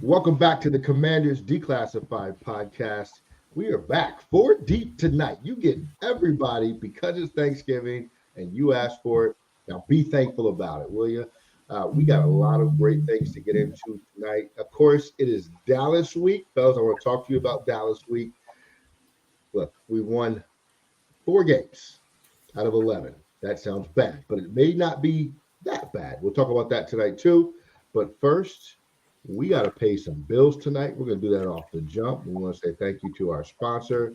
Welcome back to the Commanders Declassified podcast. We are back four deep tonight. You get everybody because it's Thanksgiving and you asked for it. Now be thankful about it, will you? We got a lot of great things to get into tonight. Of course, it is Dallas week. Fellas, I want to talk to you about Dallas week. Look, we won 4 games out of 11. That sounds bad, but it may not be that bad. We'll talk about that tonight too. But first, we got to pay some bills tonight. We're going to do that off the jump. We want to say thank you to our sponsor.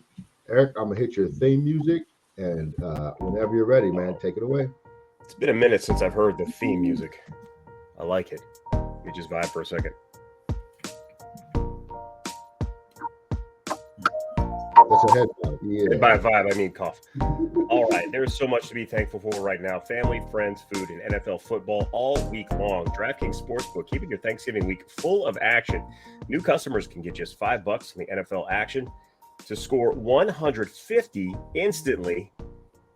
Eric, I'm going to hit your theme music. And whenever you're ready, man, take it away. It's been a minute since I've heard the theme music. I like it. Let me just vibe for a second. That's a head vibe. Yeah. And by vibe, I mean cough. All right, there's so much to be thankful for right now. Family, friends, food, and NFL football all week long. DraftKings Sportsbook, keeping your Thanksgiving week full of action. New customers can get just $5 on the NFL action to score 150 instantly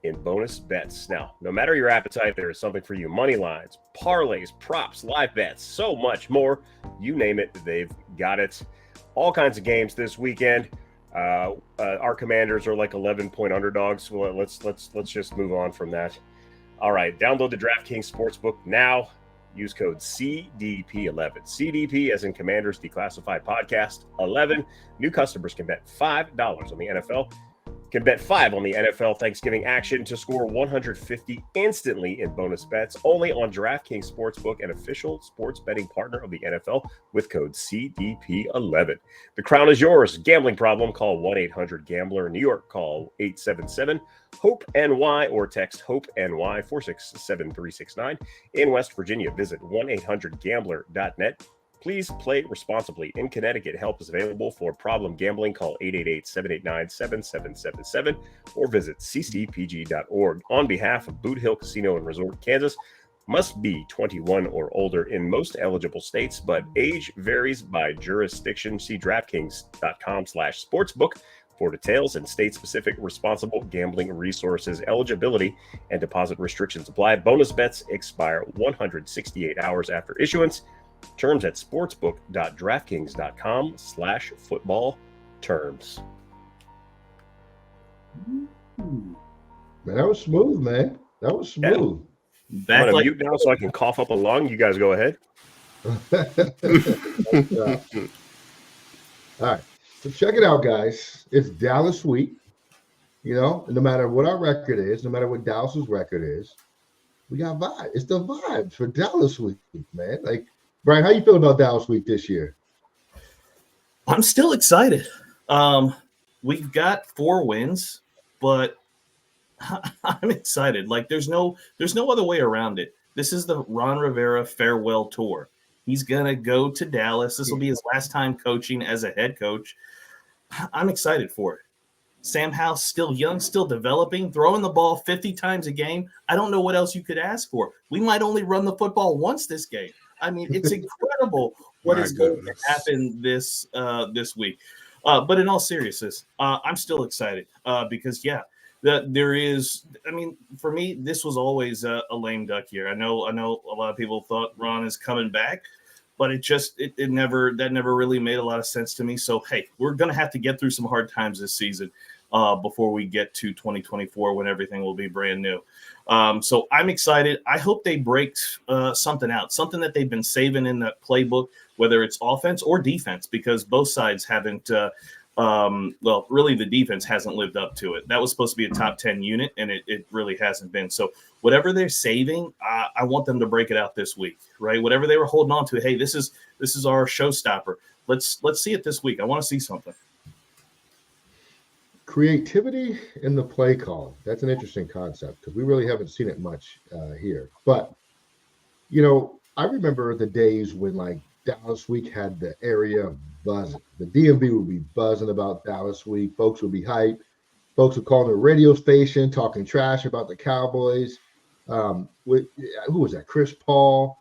in bonus bets. Now, no matter your appetite, there is something for you. Money lines, parlays, props, live bets, so much more. You name it, they've got it. All kinds of games this weekend. Our Commanders are like 11-point underdogs. Well, let's just move on from that. All right, download the DraftKings Sportsbook now. Use code CDP11. CDP as in Commanders Declassified Podcast 11. New customers can bet $5 on the NFL. Can bet $5 on the NFL Thanksgiving action to score 150 instantly in bonus bets only on DraftKings Sportsbook, an official sports betting partner of the NFL with code CDP11. The crown is yours. Gambling problem? Call 1-800-GAMBLER. In New York, call 877-HOPE-NY or text HOPE-NY 467-369. In West Virginia, visit 1-800-GAMBLER.net. Please play responsibly. In Connecticut, help is available for problem gambling. Call 888-789-7777 or visit ccpg.org. On behalf of Boot Hill Casino and Resort, Kansas, must be 21 or older in most eligible states, but age varies by jurisdiction. See DraftKings.com/sportsbook for details and state-specific responsible gambling resources. Eligibility and deposit restrictions apply. Bonus bets expire 168 hours after issuance. Terms at sportsbook.draftkings.com/football terms. Man, that was smooth, man. That was smooth. Yeah. I'm going to mute now so I can cough up a lung. You guys go ahead. All right. So check it out, guys. It's Dallas week. You know, no matter what our record is, no matter what Dallas's record is, we got vibe. It's the vibes for Dallas week, man. Like, Brian, how you feel about Dallas week this year? I'm still excited. We've got 4 wins, but I'm excited. Like there's no other way around it. This is the Ron Rivera farewell tour. He's gonna go to Dallas. This will be his last time coaching as a head coach. I'm excited for it. Sam Howell's still young, still developing, throwing the ball 50 times a game. I don't know what else you could ask for. We might only run the football once this game. I mean, it's incredible what is going to happen this week. But in all seriousness, I'm still excited because, there is. I mean, for me, this was always a lame duck year. I know. A lot of people thought Ron is coming back, but it never really made a lot of sense to me. So hey, we're going to have to get through some hard times this season before we get to 2024 when everything will be brand new. So I'm excited. I hope they break something out, something that they've been saving in that playbook, whether it's offense or defense, because both sides haven't. Really, the defense hasn't lived up to it. That was supposed to be a top 10 unit, and it really hasn't been. So whatever they're saving, I want them to break it out this week, right? Whatever they were holding on to, hey, this is our showstopper. Let's see it this week. I want to see something. Creativity in the play call. That's an interesting concept because we really haven't seen it much here. But, you know, I remember the days when, like, Dallas Week had the area buzzing. The DMV would be buzzing about Dallas Week. Folks would be hyped. Folks would call the radio station talking trash about the Cowboys. Who was that? Chris Paul.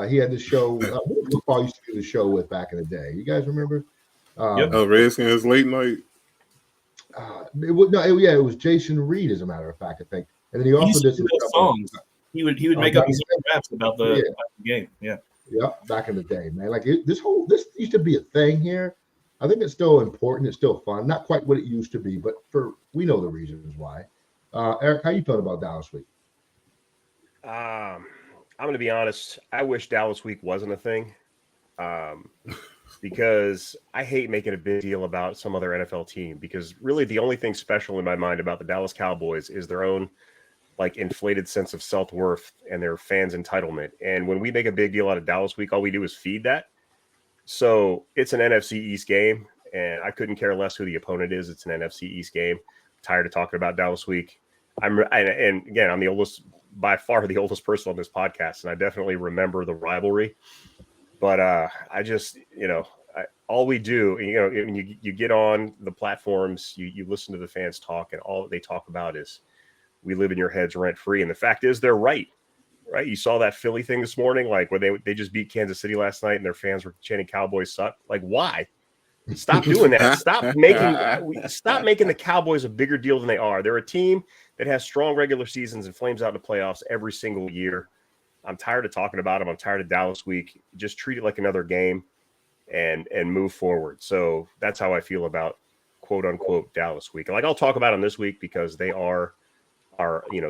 He had the show. Who Paul used to do the show with back in the day? You guys remember? Redskins late night. It was Jason Reed, as a matter of fact, I think. And then he also did some songs. He would make up his own raps about the game. Yeah. Yep, back in the day, man. Like this used to be a thing here. I think it's still important. It's still fun. Not quite what it used to be, but we know the reasons why. Eric, how you feeling about Dallas week? I'm going to be honest. I wish Dallas week wasn't a thing, because I hate making a big deal about some other NFL team. Because really, the only thing special in my mind about the Dallas Cowboys is their own like inflated sense of self-worth and their fans' entitlement. And when we make a big deal out of Dallas week, all we do is feed that. So it's an NFC East game, and I couldn't care less who the opponent is. It's an NFC East game. I'm tired of talking about Dallas week. And again, I'm the oldest, by far the oldest person on this podcast, and I definitely remember the rivalry. But I just, all we do, when you get on the platforms, you listen to the fans talk, and all they talk about is we live in your heads rent free. And the fact is, they're right. Right? You saw that Philly thing this morning, like where they just beat Kansas City last night, and their fans were chanting "Cowboys suck." Like, why? Stop doing that. Stop making the Cowboys a bigger deal than they are. They're a team that has strong regular seasons and flames out in the playoffs every single year. I'm tired of talking about them. I'm tired of Dallas week. Just treat it like another game and move forward. So that's how I feel about quote unquote Dallas week. Like, I'll talk about them this week because they are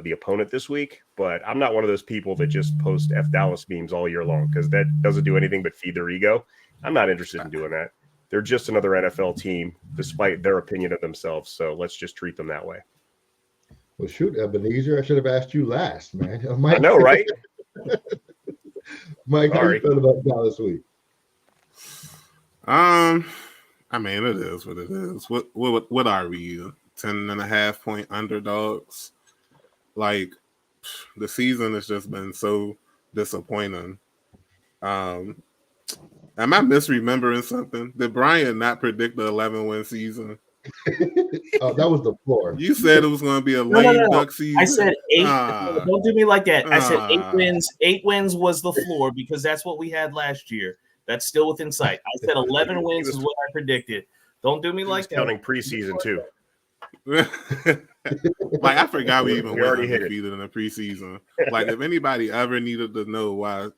the opponent this week, but I'm not one of those people that just post F Dallas memes all year long, because that doesn't do anything but feed their ego. I'm not interested in doing that. They're just another NFL team, despite their opinion of themselves. So let's just treat them that way. Well, shoot, Ebenezer, I should have asked you last, man. Mike, I know, right? Mike, how you feel about Dallas week? I mean, it is what it is. What are we? 10.5-point underdogs? Like, the season has just been so disappointing. Am I misremembering something? Did Brian not predict the 11-win season? Oh, that was the floor. You said it was going to be a lame duck season. I said 8. Don't do me like that. I said 8 wins. 8 wins was the floor, because that's what we had last year. That's still within sight. I said 11 wins is what I predicted. Don't do me like that. Counting preseason too. Like, I forgot we even went undefeated in the preseason. Like, if anybody ever needed to know why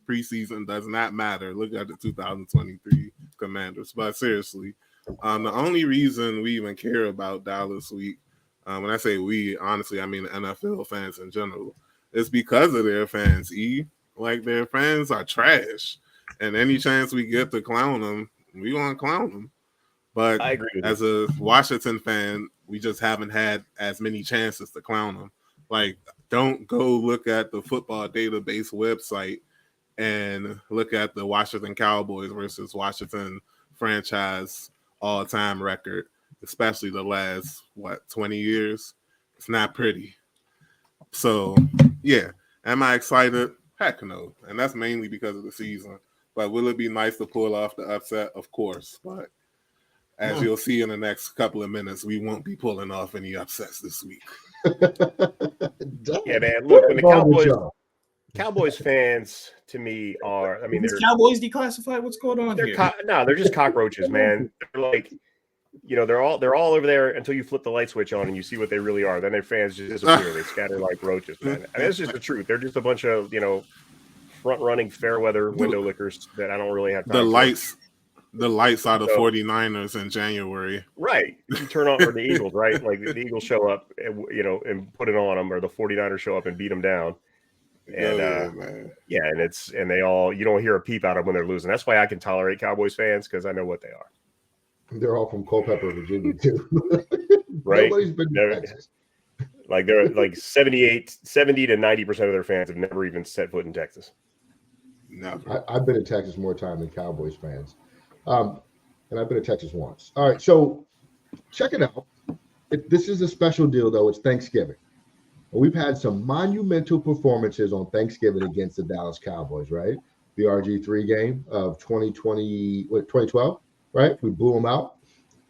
preseason does not matter, look at the 2023 Commanders. But seriously, the only reason we even care about Dallas week, when I say we, honestly, I mean the NFL fans in general, is because of their fans. Like, their fans are trash, and any chance we get to clown them, we want to clown them. But I agree with as a Washington fan, we just haven't had as many chances to clown them. Like, don't go look at the football database website and look at the Washington Cowboys versus Washington franchise all-time record, especially the last, 20 years? It's not pretty. So, yeah. Am I excited? Heck no. And that's mainly because of the season. But will it be nice to pull off the upset? Of course. But as you'll see in the next couple of minutes, we won't be pulling off any upsets this week. Yeah, man. Look, when the Cowboys fans, to me, are, I mean, they're Cowboys declassified. What's going on here? They're just cockroaches, man. They're like, they're all over there until you flip the light switch on and you see what they really are. Then their fans just disappear. They scatter like roaches, man. I mean, that's just the truth. They're just a bunch of, front-running fair weather window lickers that I don't really have time The lights are the 49ers in January. Right. You turn on for the Eagles, right? Like, the Eagles show up, and, and put it on them, or the 49ers show up and beat them down. And and they all, you don't hear a peep out of them when they're losing. That's why I can tolerate Cowboys fans, because I know what they are. They're all from Culpeper, Virginia, too. Right? Nobody's been to Texas. Like, they're like 70 to 90% of their fans have never even set foot in Texas. Never. I've been in Texas more time than Cowboys fans. And I've been to Texas once. All right, so check it out. This is a special deal, though. It's Thanksgiving. We've had some monumental performances on Thanksgiving against the Dallas Cowboys, right? The RG3 game of 2012, right? We blew them out.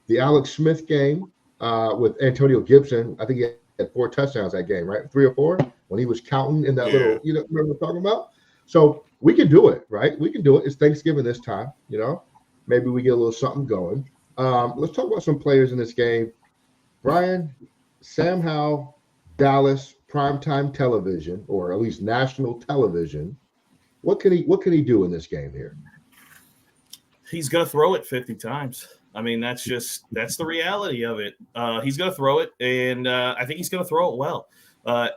The Alex Smith game with Antonio Gibson. I think he had 4 touchdowns that game, right? 3 or 4 when he was counting in that little, remember what I'm talking about? So we can do it, right? We can do it. It's Thanksgiving this time, Maybe we get a little something going. Let's talk about some players in this game. Brian, Sam Howell, Dallas, primetime television, or at least national television. What can he do in this game here? He's going to throw it 50 times. I mean, that's the reality of it. He's going to throw it, and I think he's going to throw it well.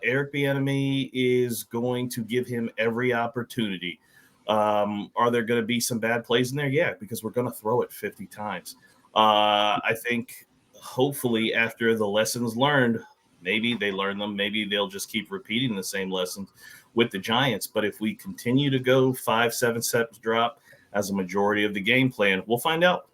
Eric Bieniemy is going to give him every opportunity. Are there going to be some bad plays in there? Yeah, because we're going to throw it 50 times. I think hopefully after the lessons learned, maybe they learn them. Maybe they'll just keep repeating the same lessons with the Giants. But if we continue to go 5-7 steps drop as a majority of the game plan, we'll find out.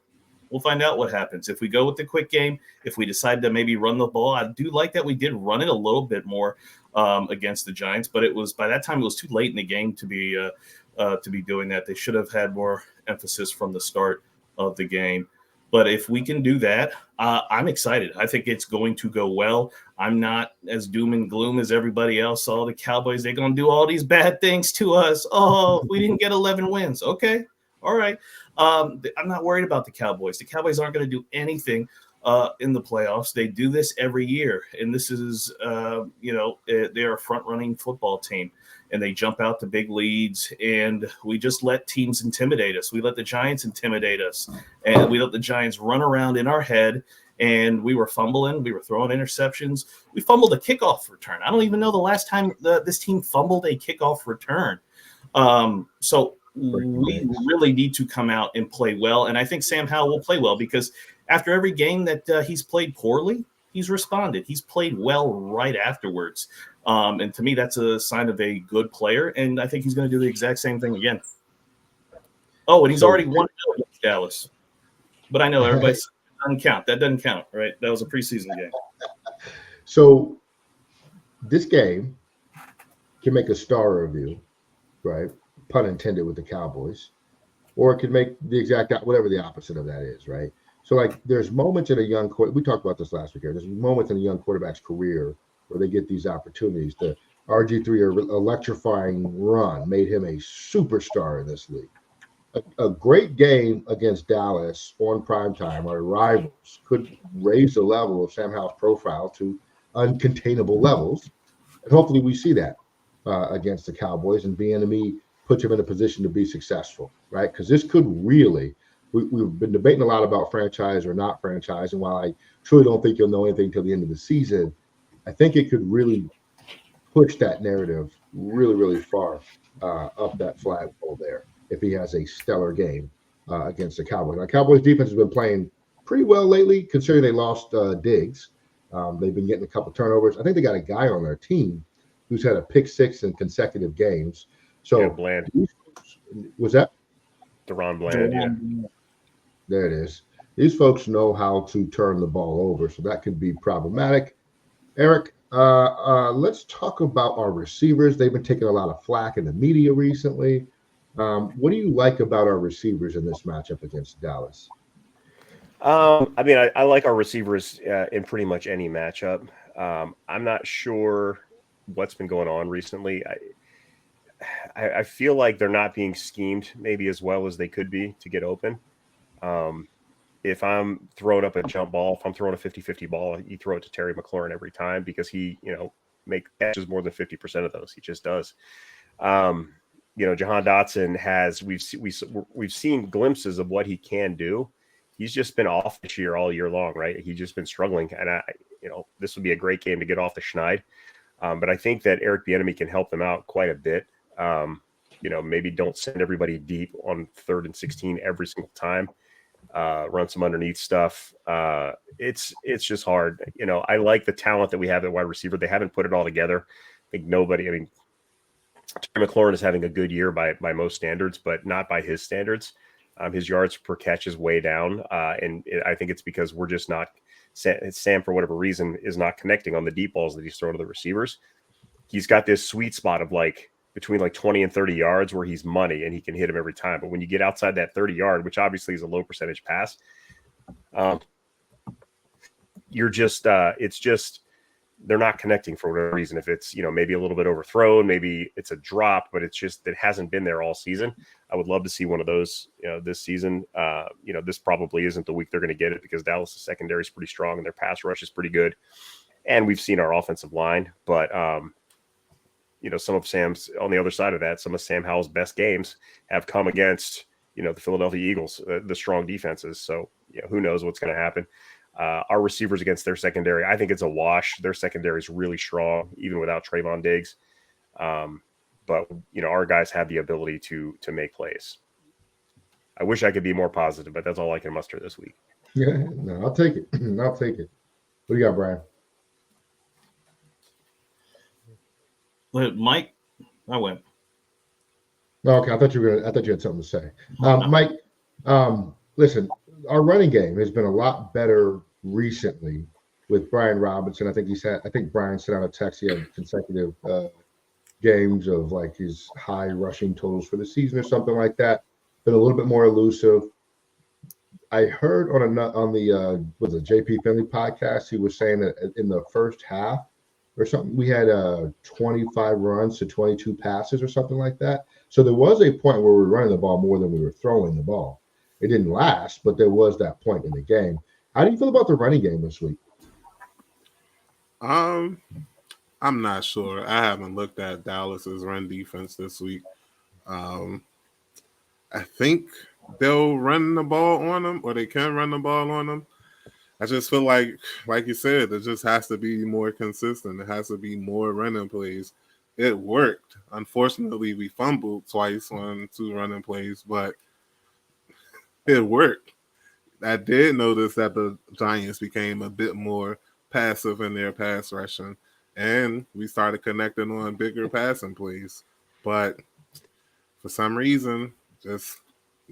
We'll find out what happens. If we go with the quick game, if we decide to maybe run the ball, I do like that we did run it a little bit more against the Giants, but by that time it was too late in the game to be doing that. They should have had more emphasis from the start of the game. But if we can do that, I'm excited. I think it's going to go well. I'm not as doom and gloom as everybody else. All the Cowboys, they're going to do all these bad things to us. Oh, we didn't get 11 wins. Okay. All right. I'm not worried about the Cowboys. The Cowboys aren't going to do anything in the playoffs. They do this every year. And this is, they're a front-running football team. And they jump out to big leads. And we just let teams intimidate us. We let the Giants intimidate us. And we let the Giants run around in our head. And we were fumbling. We were throwing interceptions. We fumbled a kickoff return. I don't even know the last time this team fumbled a kickoff return. So we really need to come out and play well. And I think Sam Howell will play well because after every game that he's played poorly, he's responded. He's played well right afterwards. And to me, that's a sign of a good player. And I think he's going to do the exact same thing again. Oh, and he's already won against Dallas. But I know everybody doesn't count. That doesn't count, right? That was a preseason game. So this game can make a star of you, right? Pun intended with the Cowboys, or it could make the exact whatever the opposite of that is, right? So like there's moments in a young we talked about this last week here. There's moments in a young quarterback's career where they get these opportunities. The RG3 electrifying run made him a superstar in this league. A great game against Dallas on primetime, our rivals, could raise the level of Sam Howell's profile to uncontainable levels. And hopefully we see that against the Cowboys, and Bieniemy puts him in a position to be successful, right? Because this could really, we've been debating a lot about franchise or not franchise. And while I truly don't think you'll know anything till the end of the season, I think it could really push that narrative really, really far up that flagpole there if he has a stellar game against the Cowboys. Now, Cowboys defense has been playing pretty well lately, considering they lost Diggs. They've been getting a couple turnovers. I think they got a guy on their team who's had a pick six in consecutive games. So yeah, Bland. Was that? Deron Bland, yeah. There it is. These folks know how to turn the ball over, so that could be problematic. Eric, let's talk about our receivers. They've been taking a lot of flack in the media recently. What do you like about our receivers in this matchup against Dallas? I mean, I like our receivers in pretty much any matchup. I'm not sure what's been going on recently. I feel like they're not being schemed maybe as well as they could be to get open. If I'm throwing up a jump ball, if I'm throwing a 50-50 ball, you throw it to Terry McLaurin every time because he, catches more than 50% of those. He just does. Jahan Dotson has, we've seen glimpses of what he can do. He's just been off this year all year long, right? He's just been struggling. And this would be a great game to get off the schneid. But I think that Eric Bieniemy can help them out quite a bit. Maybe don't send everybody deep on 3rd and 16 every single time. Run some underneath stuff. It's just hard. I like the talent that we have at wide receiver. They haven't put it all together. I think Terry McLaurin is having a good year by most standards, but not by his standards. His yards per catch is way down. And I think it's because we're just not Sam, for whatever reason, is not connecting on the deep balls that he's throwing to the receivers. He's got this sweet spot of between 20 and 30 yards where he's money and he can hit him every time. But when you get outside that 30 yard, which obviously is a low percentage pass, you're just, it's just, they're not connecting for whatever reason. If it's, maybe a little bit overthrown, maybe it's a drop, but it's just, it hasn't been there all season. I would love to see one of those, this season. This probably isn't the week they're going to get it because Dallas' secondary is pretty strong and their pass rush is pretty good. And we've seen our offensive line, but some of Sam's on the other side of that, some of Sam Howell's best games have come against, the Philadelphia Eagles, the strong defenses. So, who knows what's going to happen. Our receivers against their secondary, I think it's a wash. Their secondary is really strong, even without Trayvon Diggs. But, our guys have the ability to make plays. I wish I could be more positive, but that's all I can muster this week. Yeah, no, I'll take it. I'll take it. What do you got, Brian? Mike, I went. Okay, I thought you had something to say. Mike, listen, our running game has been a lot better recently with Brian Robinson. I think Brian sent out a text. He had consecutive games of like his high rushing totals for the season or something like that. Been a little bit more elusive. I heard on the JP Finley podcast, he was saying that in the first half or something, we had 25 runs to 22 passes or something like that. So there was a point where we were running the ball more than we were throwing the ball. It didn't last, but there was that point in the game. How do you feel about the running game this week? I'm not sure. I haven't looked at Dallas's run defense this week. I think they'll run the ball on them, or they can run the ball on them. I just feel like you said, it just has to be more consistent. It has to be more running plays. It worked. Unfortunately, we fumbled twice on 2 running plays, but it worked. I did notice that the Giants became a bit more passive in their pass rushing, and we started connecting on bigger passing plays. But for some reason, just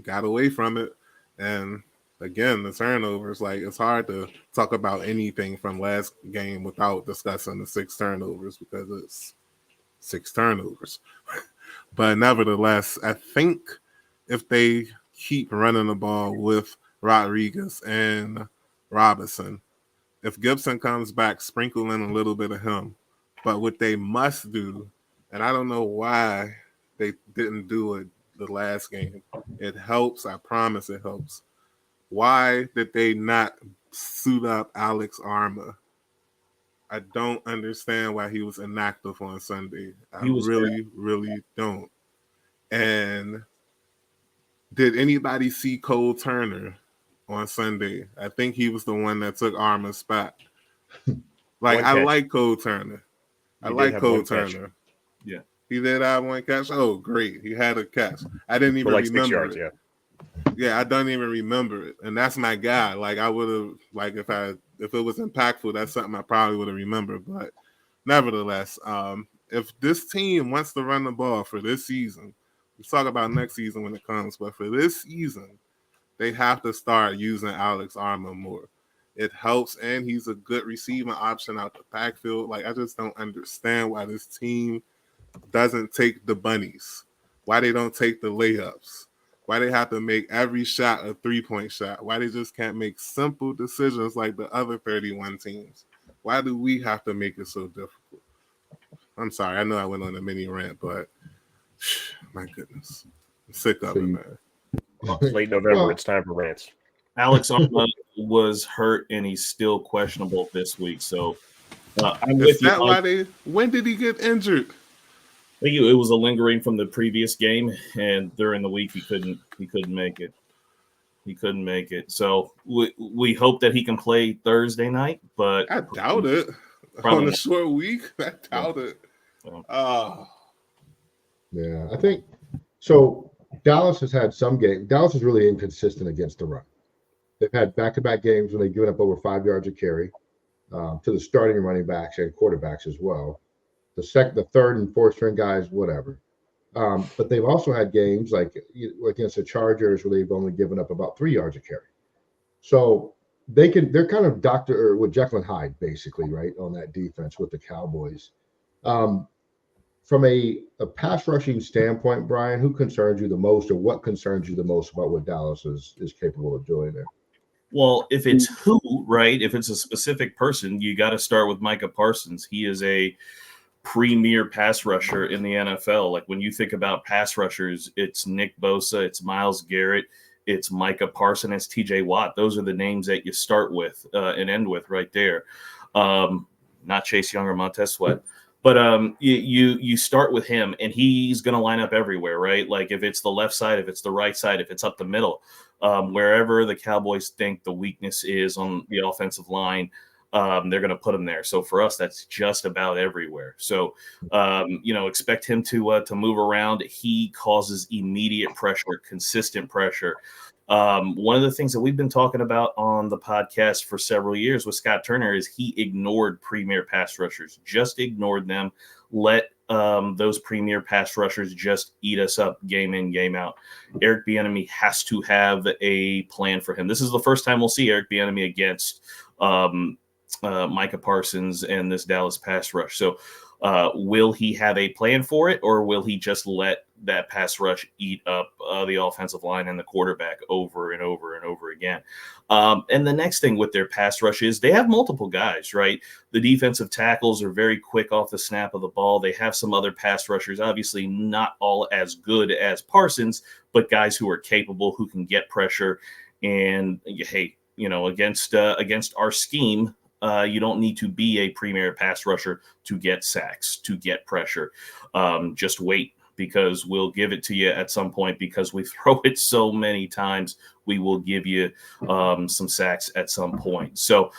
got away from it. And again, the turnovers, like it's hard to talk about anything from last game without discussing the 6 turnovers because it's 6 turnovers. But nevertheless, I think if they keep running the ball with Rodriguez and Robinson, if Gibson comes back, sprinkle in a little bit of him. But what they must do, and I don't know why they didn't do it the last game. It helps. I promise it helps. Why did they not suit up Alex Armour? I don't understand why he was inactive on Sunday. I really don't. And did anybody see Cole Turner on Sunday? I think he was the one that took Armour's spot. I like Cole Turner. I like Cole Turner. Yeah. He did have 1 catch. Oh, great. He had a catch. I didn't even remember 6 yards, it. Yeah, I don't even remember it. And that's my guy. I would have, if it was impactful, that's something I probably would have remembered. But nevertheless, if this team wants to run the ball for this season, we'll talk about next season when it comes, but for this season, they have to start using Alex Armour more. It helps, and he's a good receiving option out the backfield. I just don't understand why this team doesn't take the bunnies, why they don't take the layups, why they have to make every shot a 3-point shot, why they just can't make simple decisions like the other 31 teams. Why do we have to make it so difficult? I'm sorry, I know I went on a mini rant, but my goodness, I'm sick of it, man. It's late November. It's time for rants. Alex Armour was hurt, and he's still questionable this week. So I'm Is with that you. why when did he get injured? I think it was a lingering from the previous game, and during the week he couldn't make it. He couldn't make it. So we hope that he can play Thursday night, but I doubt it. On a short week, I doubt it. Yeah, I think so. Dallas has had some games. Dallas is really inconsistent against the run. They've had back-to-back games when they've given up over 5 yards a carry to the starting running backs and quarterbacks as well. The third and fourth string guys, whatever. But they've also had games like against the Chargers where they've only given up about 3 yards a carry. So they're kind of with Jekyll and Hyde, basically, right, on that defense with the Cowboys. From a pass rushing standpoint, Brian, who concerns you the most, or what concerns you the most about what Dallas is capable of doing there? Well, if it's who, right, if it's a specific person, you got to start with Micah Parsons. He is a premier pass rusher in the NFL. When you think about pass rushers, it's Nick Bosa, it's Myles Garrett, it's Micah Parsons, it's TJ Watt. Those are the names that you start with and end with right there. Not Chase Young or Montez Sweat. But you start with him, and he's going to line up everywhere, right? Like if it's the left side, if it's the right side, if it's up the middle, wherever the Cowboys think the weakness is on the offensive line, they're going to put him there. So for us, that's just about everywhere. So expect him to move around. He causes immediate pressure, consistent pressure. One of the things that we've been talking about on the podcast for several years with Scott Turner is he ignored premier pass rushers, just ignored them, let those premier pass rushers just eat us up game in, game out. Eric Bieniemy has to have a plan for him. This is the first time we'll see Eric Bieniemy against Micah Parsons and this Dallas pass rush. So will he have a plan for it, or will he just let that pass rush eat up the offensive line and the quarterback over and over and over again? And the next thing with their pass rush is they have multiple guys, right? The defensive tackles are very quick off the snap of the ball. They have some other pass rushers, obviously not all as good as Parsons, but guys who are capable, who can get pressure. And hey, against our scheme, you don't need to be a premier pass rusher to get sacks, to get pressure. Just wait, because we'll give it to you at some point, because we throw it so many times. We will give you some sacks at some point. So,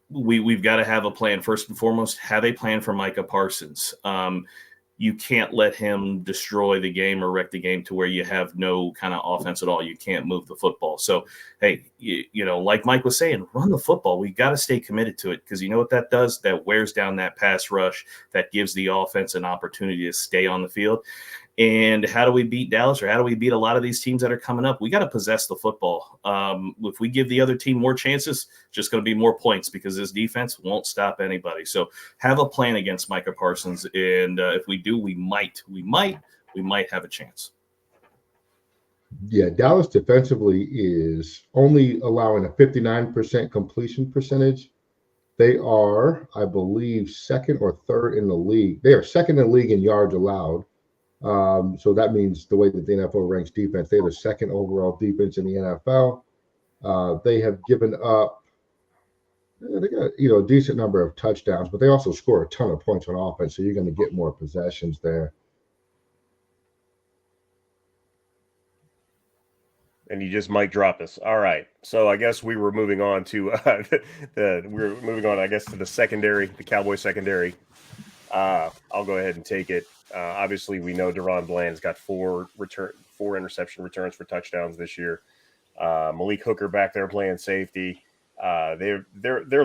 we've got to have a plan. First and foremost, have a plan for Micah Parsons. You can't let him destroy the game or wreck the game to where you have no kind of offense at all. You can't move the football. So, hey, like Mike was saying, run the football. We got to stay committed to it, because you know what that does? That wears down that pass rush. That gives the offense an opportunity to stay on the field. And how do we beat Dallas, or how do we beat a lot of these teams that are coming up? We got to possess the football. If we give the other team more chances, just going to be more points, because this defense won't stop anybody. So have a plan against Micah Parsons, and if we do, we might have a chance. Yeah, Dallas defensively is only allowing a 59% completion percentage. They are, I believe, second or third in the league. They are second in the league in yards allowed. So that means the way that the NFL ranks defense, they're the second overall defense in the NFL. They have given up, they got a decent number of touchdowns, but they also score a ton of points on offense. So you're going to get more possessions there. And you just might drop us. All right. So I guess we were moving on to to the secondary, the Cowboys secondary. I'll go ahead and take it. Obviously, we know Deron Bland's got four interception returns for touchdowns this year. Malik Hooker back there playing safety. They're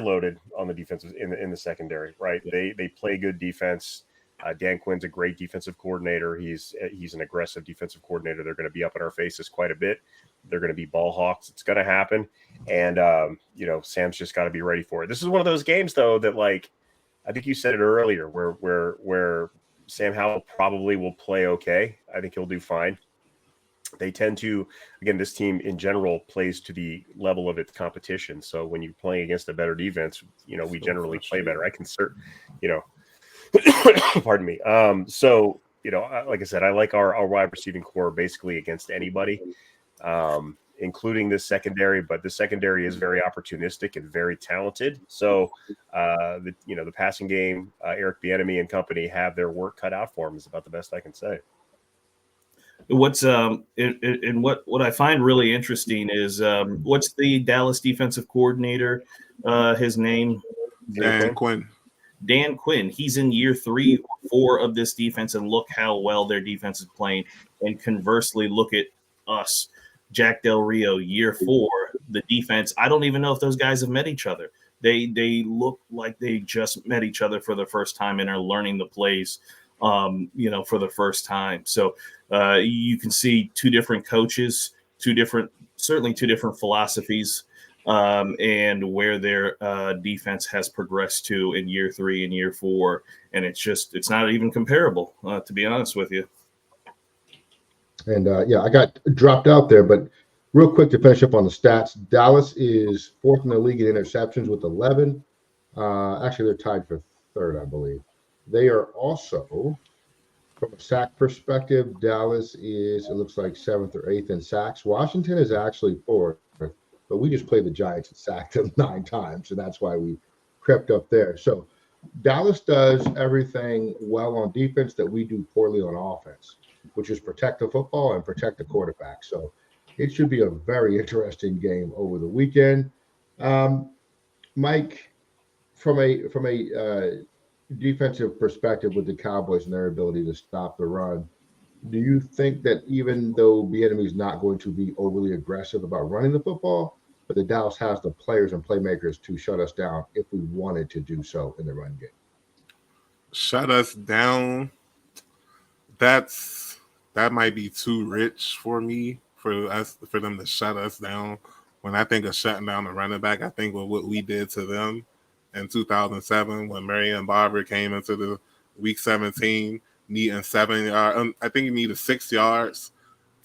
loaded on the defensive in the secondary, right? They play good defense. Dan Quinn's a great defensive coordinator. He's an aggressive defensive coordinator. They're going to be up in our faces quite a bit. They're going to be ball hawks. It's going to happen. And Sam's just got to be ready for it. This is one of those games, though, that I think you said it earlier, where Sam Howell probably will play okay. I think he'll do fine. They tend to, again, this team in general plays to the level of its competition. So when you're playing against a better defense, we generally play better. I can pardon me. Like I said, I like our wide receiving core basically against anybody, including this secondary. But the secondary is very opportunistic and very talented. So, the passing game, Eric Bieniemy and company have their work cut out for them is about the best I can say. What's what I find really interesting is what's the Dallas defensive coordinator? His name? Dan Quinn. Dan Quinn. He's in year 3 or 4 of this defense, and look how well their defense is playing. And conversely, look at us, Jack Del Rio, year 4. The defense. I don't even know if those guys have met each other. They look like they just met each other for the first time and are learning the plays, for the first time. So you can see 2 different coaches, 2 different philosophies. And where their defense has progressed to in year 3 and year 4. And it's not even comparable, to be honest with you. And I got dropped out there, but real quick to finish up on the stats, Dallas is 4th in the league in interceptions with 11. Actually, they're tied for 3rd, I believe. They are also, from a sack perspective, Dallas is, it looks like 7th or 8th in sacks. Washington is actually 4th. But we just played the Giants and sacked them 9 times, and that's why we crept up there. So Dallas does everything well on defense that we do poorly on offense, which is protect the football and protect the quarterback. So it should be a very interesting game over the weekend. Mike, from a defensive perspective with the Cowboys and their ability to stop the run, do you think that even though the enemy is not going to be overly aggressive about running the football, but the Dallas has the players and playmakers to shut us down if we wanted to do so in the run game? Shut us down. That might be too rich for me for them to shut us down. When I think of shutting down a running back, I think of what we did to them in 2007 when Marion Barber came into the week 17 needing 7 yards. I think he needed 6 yards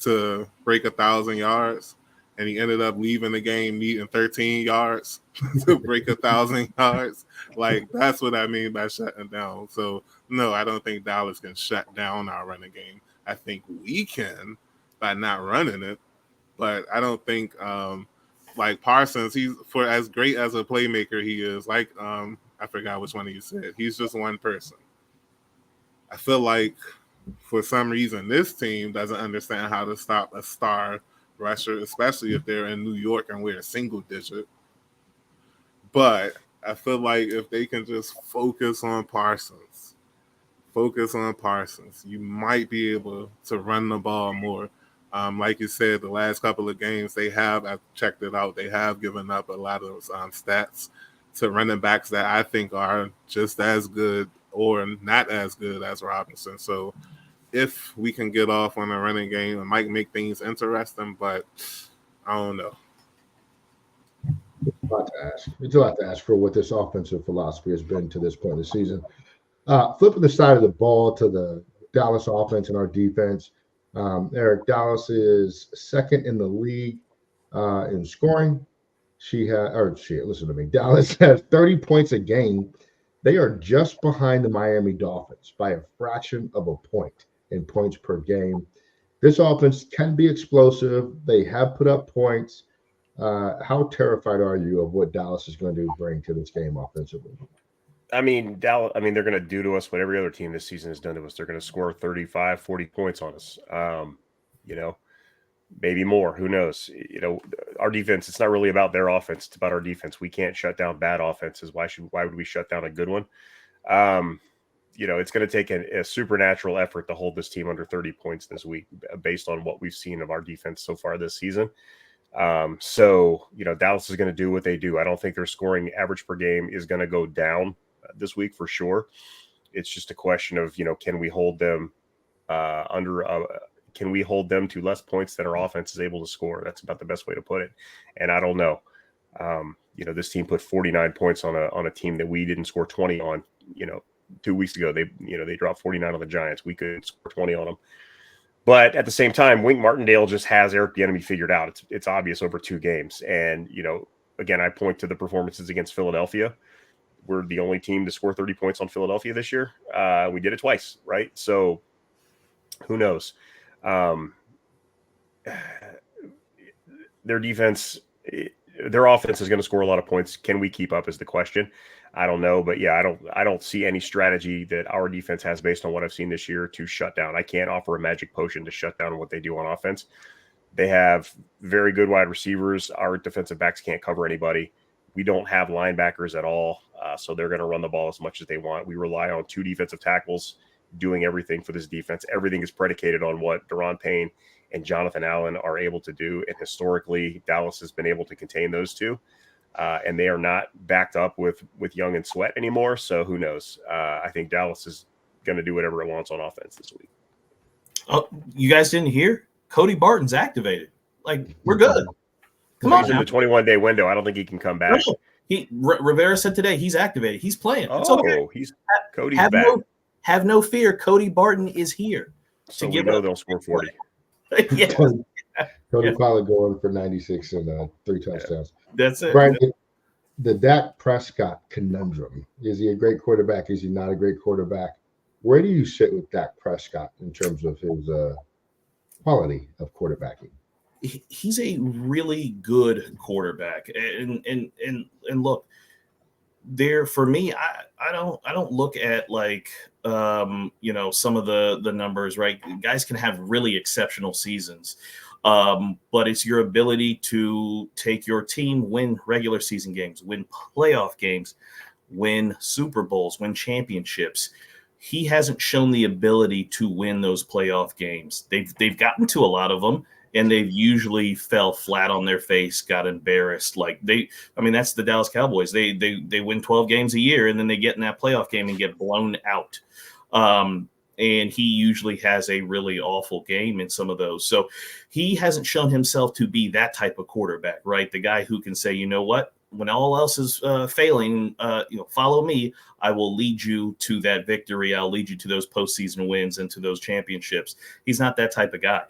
to break 1,000 yards, and he ended up leaving the game needing 13 yards to break 1,000 yards. Like, that's what I mean by shutting down. So no, I don't think Dallas can shut down our running game. I think we can by not running it, but I don't think like Parsons, he's for as great as a playmaker he is, like I forgot which one you said. He's just one person. I feel like for some reason this team doesn't understand how to stop a star rusher, especially if they're in New York and we're a single digit. But I feel like if they can just focus on Parsons, you might be able to run the ball more. Like you said, the last couple of games I've checked it out, they have given up a lot of stats to running backs that I think are just as good or not as good as Robinson. So if we can get off on a running game, it might make things interesting, but I don't know. It's a lot to ask for what this offensive philosophy has been to this point in the season. Flipping the side of the ball to the Dallas offense and our defense, Eric, Dallas is second in the league in scoring. Listen to me. Dallas has 30 points a game. They are just behind the Miami Dolphins by a fraction of a point in points per game. This offense can be explosive. They have put up points. How terrified are you of what Dallas is going to bring to this game offensively? I mean, Dallas, they're going to do to us what every other team this season has done to us. They're going to score 35, 40 points on us. Maybe more. Who knows? Our defense, it's not really about their offense. It's about our defense. We can't shut down bad offenses. Why would we shut down a good one? It's going to take a supernatural effort to hold this team under 30 points this week based on what we've seen of our defense so far this season. Dallas is going to do what they do. I don't think their scoring average per game is going to go down this week for sure. It's just a question of, can we hold them can we hold them to less points than our offense is able to score? That's about the best way to put it. And I don't know. This team put 49 points on a team that we didn't score 20 on, 2 weeks ago. They dropped 49 on the Giants. We couldn't score 20 on them. But at the same time, Wink Martindale just has Eric Bieniemy figured out. It's obvious over 2 games. And, again, I point to the performances against Philadelphia. We're the only team to score 30 points on Philadelphia this year. We did it twice, right? So who knows? Their defense, their offense is going to score a lot of points. Can we keep up is the question. I don't know, but yeah, I don't see any strategy that our defense has based on what I've seen this year to shut down. I can't offer a magic potion to shut down what they do on offense. They have very good wide receivers. Our defensive backs can't cover anybody. We don't have linebackers at all, so they're going to run the ball as much as they want. We rely on 2 defensive tackles doing everything for this defense. Everything is predicated on what Daron Payne and Jonathan Allen are able to do, and historically, Dallas has been able to contain those 2. And they are not backed up with Young and Sweat anymore. So who knows? I think Dallas is going to do whatever it wants on offense this week. Oh, you guys didn't hear? Cody Barton's activated. Like, we're good. Come on. He's in the 21-day window. I don't think he can come back. Rivera said today he's activated. He's playing. It's okay. Cody's back. Have no fear. Cody Barton is here. So we know they'll score 40. Yeah. Cody Pollard going for 96 and 3 touchdowns. That's it. Brian, the Dak Prescott conundrum. Is he a great quarterback? Is he not a great quarterback? Where do you sit with Dak Prescott in terms of his quality of quarterbacking? He's a really good quarterback. And look, there for me, I don't look at like some of the numbers, right? Guys can have really exceptional seasons. But it's your ability to take your team, win regular season games, win playoff games, win Super Bowls, win championships. He hasn't shown the ability to win those playoff games. They've gotten to a lot of them, and they've usually fell flat on their face, got embarrassed. That's the Dallas Cowboys. They win 12 games a year, and then they get in that playoff game and get blown out. And he usually has a really awful game in some of those. So he hasn't shown himself to be that type of quarterback, right? The guy who can say, you know what, when all else is failing, follow me. I will lead you to that victory. I'll lead you to those postseason wins and to those championships. He's not that type of guy.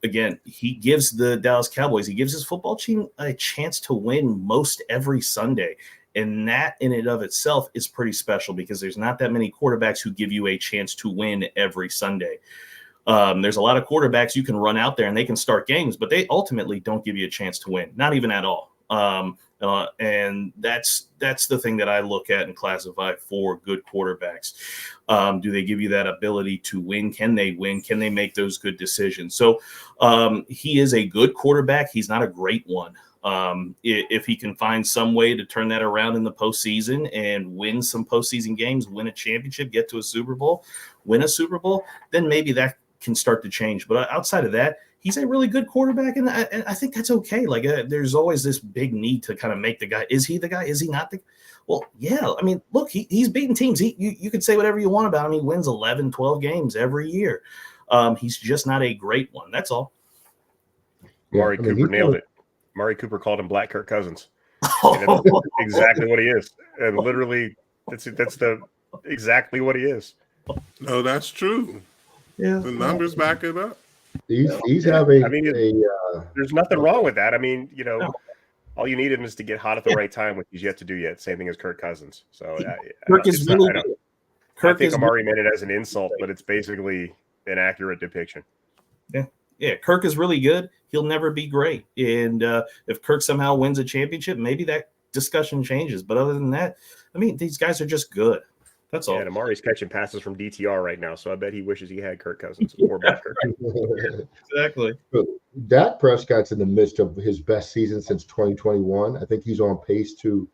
Again, he gives the Dallas Cowboys, he gives his football team a chance to win most every Sunday. And that in and of itself is pretty special because there's not that many quarterbacks who give you a chance to win every Sunday. There's a lot of quarterbacks you can run out there and they can start games, but they ultimately don't give you a chance to win, not even at all. And that's the thing that I look at and classify for good quarterbacks. Do they give you that ability to win? Can they win? Can they make those good decisions? So he is a good quarterback. He's not a great one. If he can find some way to turn that around in the postseason and win some postseason games, win a championship, get to a Super Bowl, win a Super Bowl, then maybe that can start to change. But outside of that, he's a really good quarterback, and I think that's okay. There's always this big need to kind of make the guy. Is he the guy? Is he not the? Well, yeah. I mean, look, he's beaten teams. You can say whatever you want about him. He wins 11, 12 games every year. He's just not a great one. That's all. Amari Cooper nailed it. Amari Cooper called him Black Kirk Cousins. And that's exactly what he is. And literally, that's exactly what he is. No, that's true. Yeah, the numbers back it up. He's having. I mean, there's nothing wrong with that. I mean, all you need him is to get hot at the right time, which he's yet to do yet. Same thing as Kirk Cousins. So Kirk is really good. I think Amari meant it as an insult, but it's basically an accurate depiction. Yeah, Kirk is really good. He'll never be great. And if Kirk somehow wins a championship, maybe that discussion changes. But other than that, I mean, these guys are just good. That's all. And Amari's catching passes from DTR right now, so I bet he wishes he had Kirk Cousins or Black Kirk. Exactly. Dak Prescott's in the midst of his best season since 2021. I think he's on pace to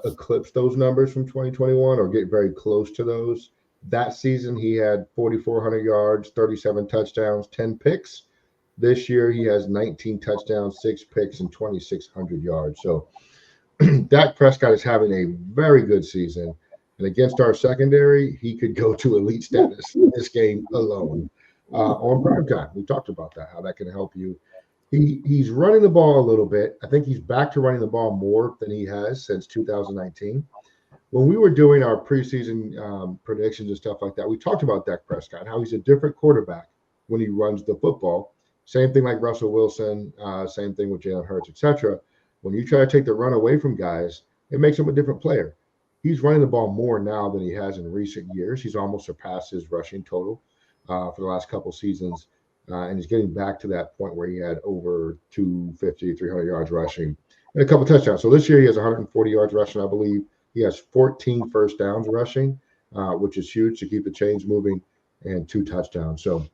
eclipse those numbers from 2021 or get very close to those. That season, he had 4,400 yards, 37 touchdowns, 10 picks. This year, he has 19 touchdowns, 6 picks, and 2,600 yards. So Dak Prescott is having a very good season. And against our secondary, he could go to elite status in this game alone on primetime. We talked about that, how that can help you. He's running the ball a little bit. I think he's back to running the ball more than he has since 2019. When we were doing our preseason predictions and stuff like that, we talked about Dak Prescott, how he's a different quarterback when he runs the football. Same thing like Russell Wilson, same thing with Jalen Hurts, etc. When you try to take the run away from guys, it makes him a different player. He's running the ball more now than he has in recent years. He's almost surpassed his rushing total for the last couple seasons, and he's getting back to that point where he had over 250, 300 yards rushing and a couple touchdowns. So this year he has 140 yards rushing, I believe. He has 14 first downs rushing, which is huge to keep the chains moving, and 2 touchdowns. So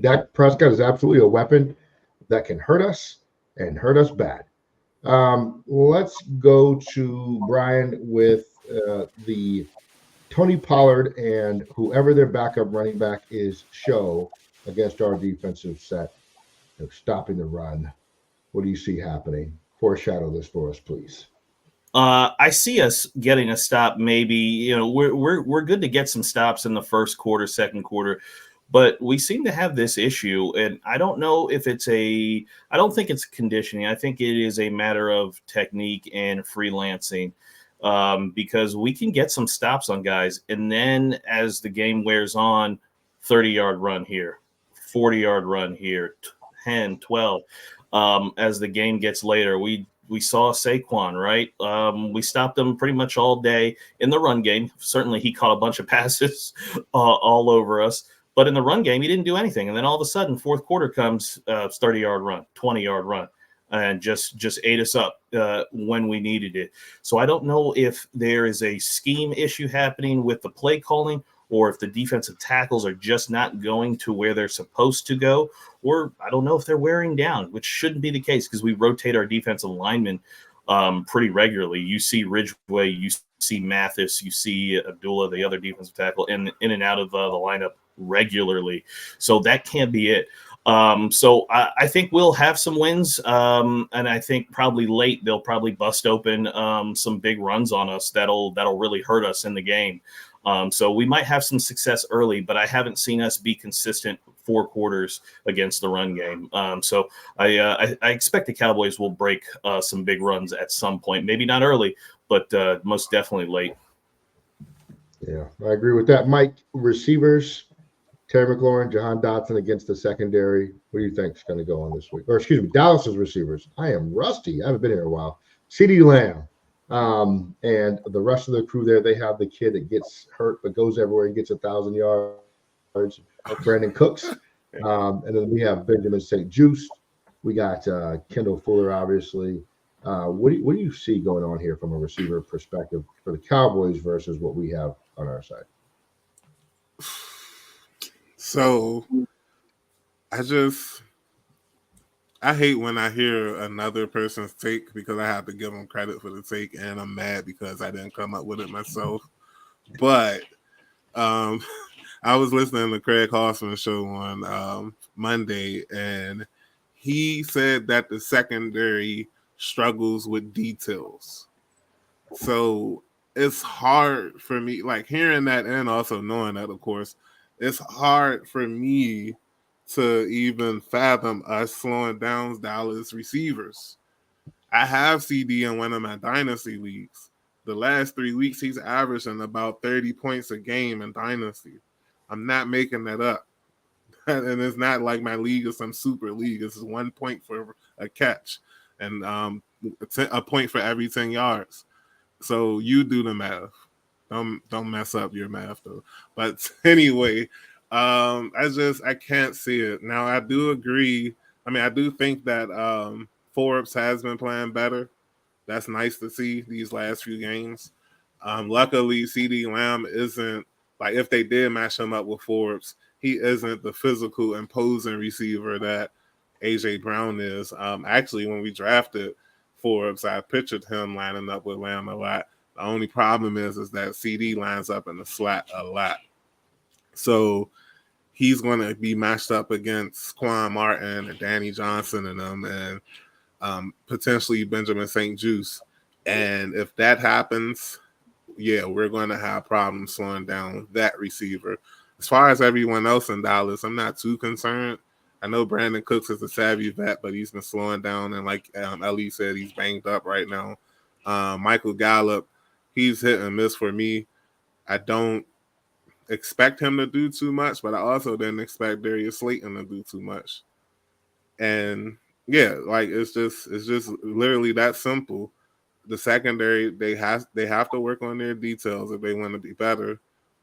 Dak Prescott is absolutely a weapon that can hurt us and hurt us bad. Let's go to Brian with the Tony Pollard and whoever their backup running back is show against our defensive set of stopping the run. What do you see happening? Foreshadow this for us, please. I see us getting a stop. Maybe we're good to get some stops in the first quarter, second quarter, but we seem to have this issue, and I don't know if I don't think it's conditioning. I think it is a matter of technique and freelancing, because we can get some stops on guys, and then as the game wears on, 30-yard run here, 40-yard run here, 10, 12. As the game gets later, we saw Saquon, right? We stopped him pretty much all day in the run game. Certainly he caught a bunch of passes all over us. But in the run game, he didn't do anything. And then all of a sudden, fourth quarter comes, 30-yard run, 20-yard run. and just ate us up when we needed it. So I don't know if there is a scheme issue happening with the play calling, or if the defensive tackles are just not going to where they're supposed to go, or I don't know if they're wearing down, which shouldn't be the case because we rotate our defensive linemen pretty regularly. You see Ridgeway, you see Mathis, you see Abdullah, the other defensive tackle, in and out of the lineup regularly. So that can't be it. So I think we'll have some wins, and I think probably late they'll probably bust open some big runs on us that'll really hurt us in the game. So we might have some success early, but I haven't seen us be consistent 4 quarters against the run game. So I expect the Cowboys will break some big runs at some point. Maybe not early, but most definitely late. Yeah, I agree with that. Mike, receivers, Terry McLaurin, Jahan Dotson against the secondary. What do you think is going to go on this week? Or excuse me, Dallas's receivers. I am rusty. I haven't been here in a while. CeeDee Lamb. And the rest of the crew there, they have the kid that gets hurt but goes everywhere and gets 1,000 yards, Brandon Cooks. And then we have Benjamin St. Juice. We got Kendall Fuller, obviously. What do you see going on here from a receiver perspective for the Cowboys versus what we have on our side? So I hate when I hear another person's take because I have to give them credit for the take, and I'm mad because I didn't come up with it myself. But I was listening to Craig Hoffman's show on Monday, and he said that the secondary struggles with details. So it's hard for me, like hearing that and also knowing that, of course, it's hard for me to even fathom us slowing down Dallas receivers. I have CD in one of my dynasty leagues. The last 3 weeks, he's averaging about 30 points a game in dynasty. I'm not making that up. And it's not like my league is some super league. This is 1 point for a catch and a point for every 10 yards. So you do the math. Don't mess up your math though. But anyway, I can't see it. Now I do agree. I mean, I do think that Forbes has been playing better. That's nice to see these last few games. Luckily, CeeDee Lamb isn't, like, if they did match him up with Forbes, he isn't the physical, imposing receiver that AJ Brown is. Actually, when we drafted Forbes, I pictured him lining up with Lamb a lot. The only problem is that CD lines up in the slot a lot. So he's going to be matched up against Quan Martin and Danny Johnson and them, and potentially Benjamin St. Juice. And if that happens, yeah, we're going to have problems slowing down that receiver. As far as everyone else in Dallas, I'm not too concerned. I know Brandon Cooks is a savvy vet, but he's been slowing down. And like Ellie said, he's banged up right now. Michael Gallup, he's hit and miss for me. I don't expect him to do too much, but I also didn't expect Darius Slayton to do too much. And yeah, like it's just literally that simple. The secondary, they have to work on their details if they want to be better.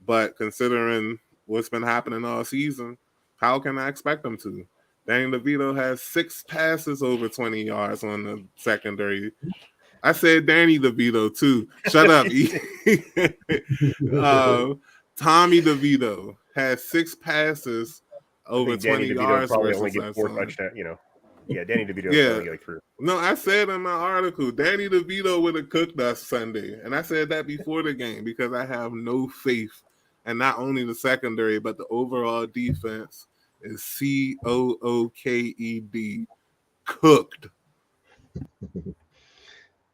But considering what's been happening all season, how can I expect them to? Danny DeVito has 6 passes over 20 yards on the secondary. I said Danny DeVito too. Shut up. Tommy DeVito has 6 passes over 20 yards. Probably only get 4 touchdowns. Yeah, Danny DeVito only like 3. No, I said in my article, Danny DeVito would have cooked us Sunday, and I said that before the game because I have no faith, and not only the secondary but the overall defense is COOKED, cooked.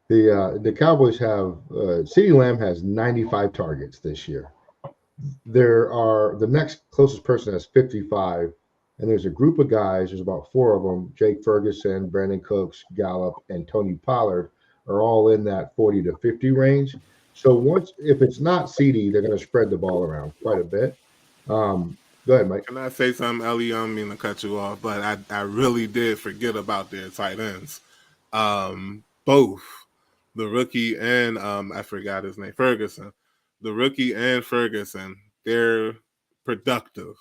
The Cowboys have CeeDee Lamb has 95 targets this year. The next closest person has 55, and there's a group of guys. There's about 4 of them: Jake Ferguson, Brandon Cooks, Gallup, and Tony Pollard are all in that 40 to 50 range. So if it's not CD, they're going to spread the ball around quite a bit. Go ahead, Mike. Can I say something, Ellie? I don't mean to cut you off, but I really did forget about their tight ends. Both the rookie and I forgot his name, Ferguson. The rookie and Ferguson, they're productive.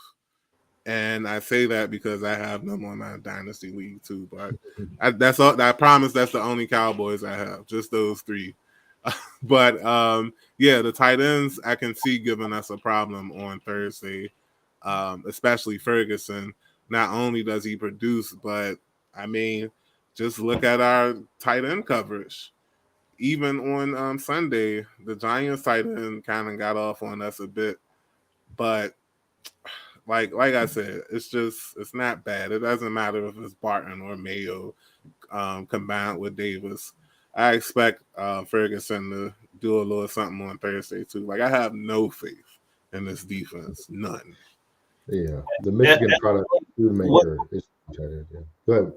And I say that because I have them on my dynasty league too. But that's all. I promise that's the only Cowboys I have, just those three. But yeah, the tight ends I can see giving us a problem on Thursday, especially Ferguson. Not only does he produce, but I mean, just look at our tight end coverage. Even on Sunday, the Giants tight end kind of got off on us a bit, but like I said, it's not bad. It doesn't matter if it's Barton or Mayo combined with Davis. I expect Ferguson to do a little something on Thursday too. Like I have no faith in this defense, none. Yeah, the Michigan product food maker is yeah. Go ahead.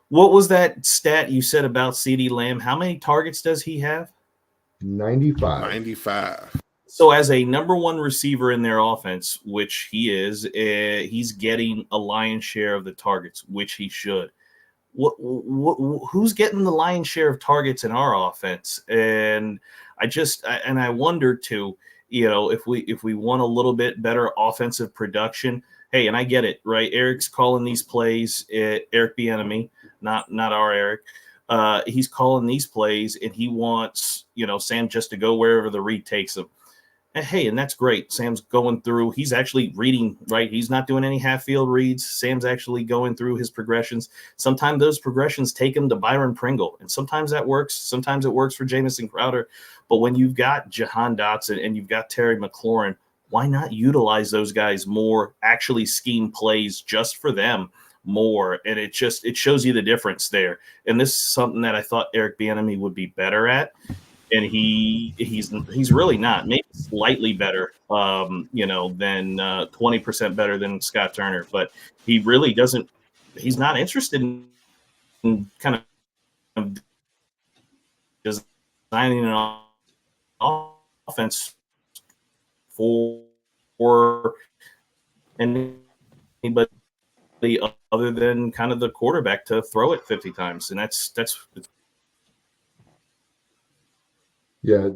What was that stat you said about CeeDee Lamb? How many targets does he have? 95. 95. So as a number one receiver in their offense, which he is, he's getting a lion's share of the targets, which he should. Who's getting the lion's share of targets in our offense? And I wonder too, if we want a little bit better offensive production. Hey, and I get it, right? Eric's calling these plays, Eric Bieniemy, not our Eric. He's calling these plays, and he wants Sam just to go wherever the read takes him. Hey, and that's great. Sam's going through. He's actually reading, right? He's not doing any half-field reads. Sam's actually going through his progressions. Sometimes those progressions take him to Byron Pringle, and sometimes that works. Sometimes it works for Jamison Crowder. But when you've got Jahan Dotson and you've got Terry McLaurin, why not utilize those guys more, actually scheme plays just for them more? And it shows you the difference there. And this is something that I thought Eric Bieniemy would be better at. And he's really not, maybe slightly better, than 20% better than Scott Turner, but he really doesn't. He's not interested in kind of designing an offense for anybody other than kind of the quarterback to throw it 50 times, and that's. Yeah,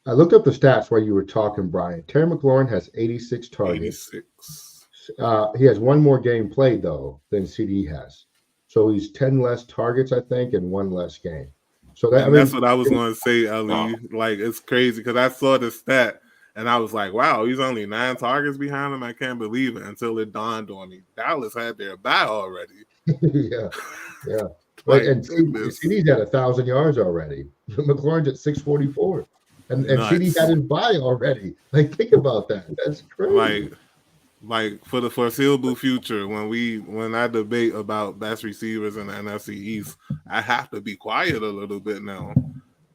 I looked up the stats while you were talking, Brian. Terry McLaurin has 86 targets. 86. He has one more game played though than CD has, so he's 10 less targets, I think, and one less game. So that's what I was going to say, Ali. Like it's crazy because I saw the stat and I was like, "Wow, he's only 9 targets behind him." I can't believe it until it dawned on me. Dallas had their bye already. yeah. Like, and CD's at 1,000 yards already. McLaurin's at 644, and CD had his bye already. Like, think about that. That's crazy. Like for the foreseeable future, when I debate about best receivers in the NFC East, I have to be quiet a little bit now,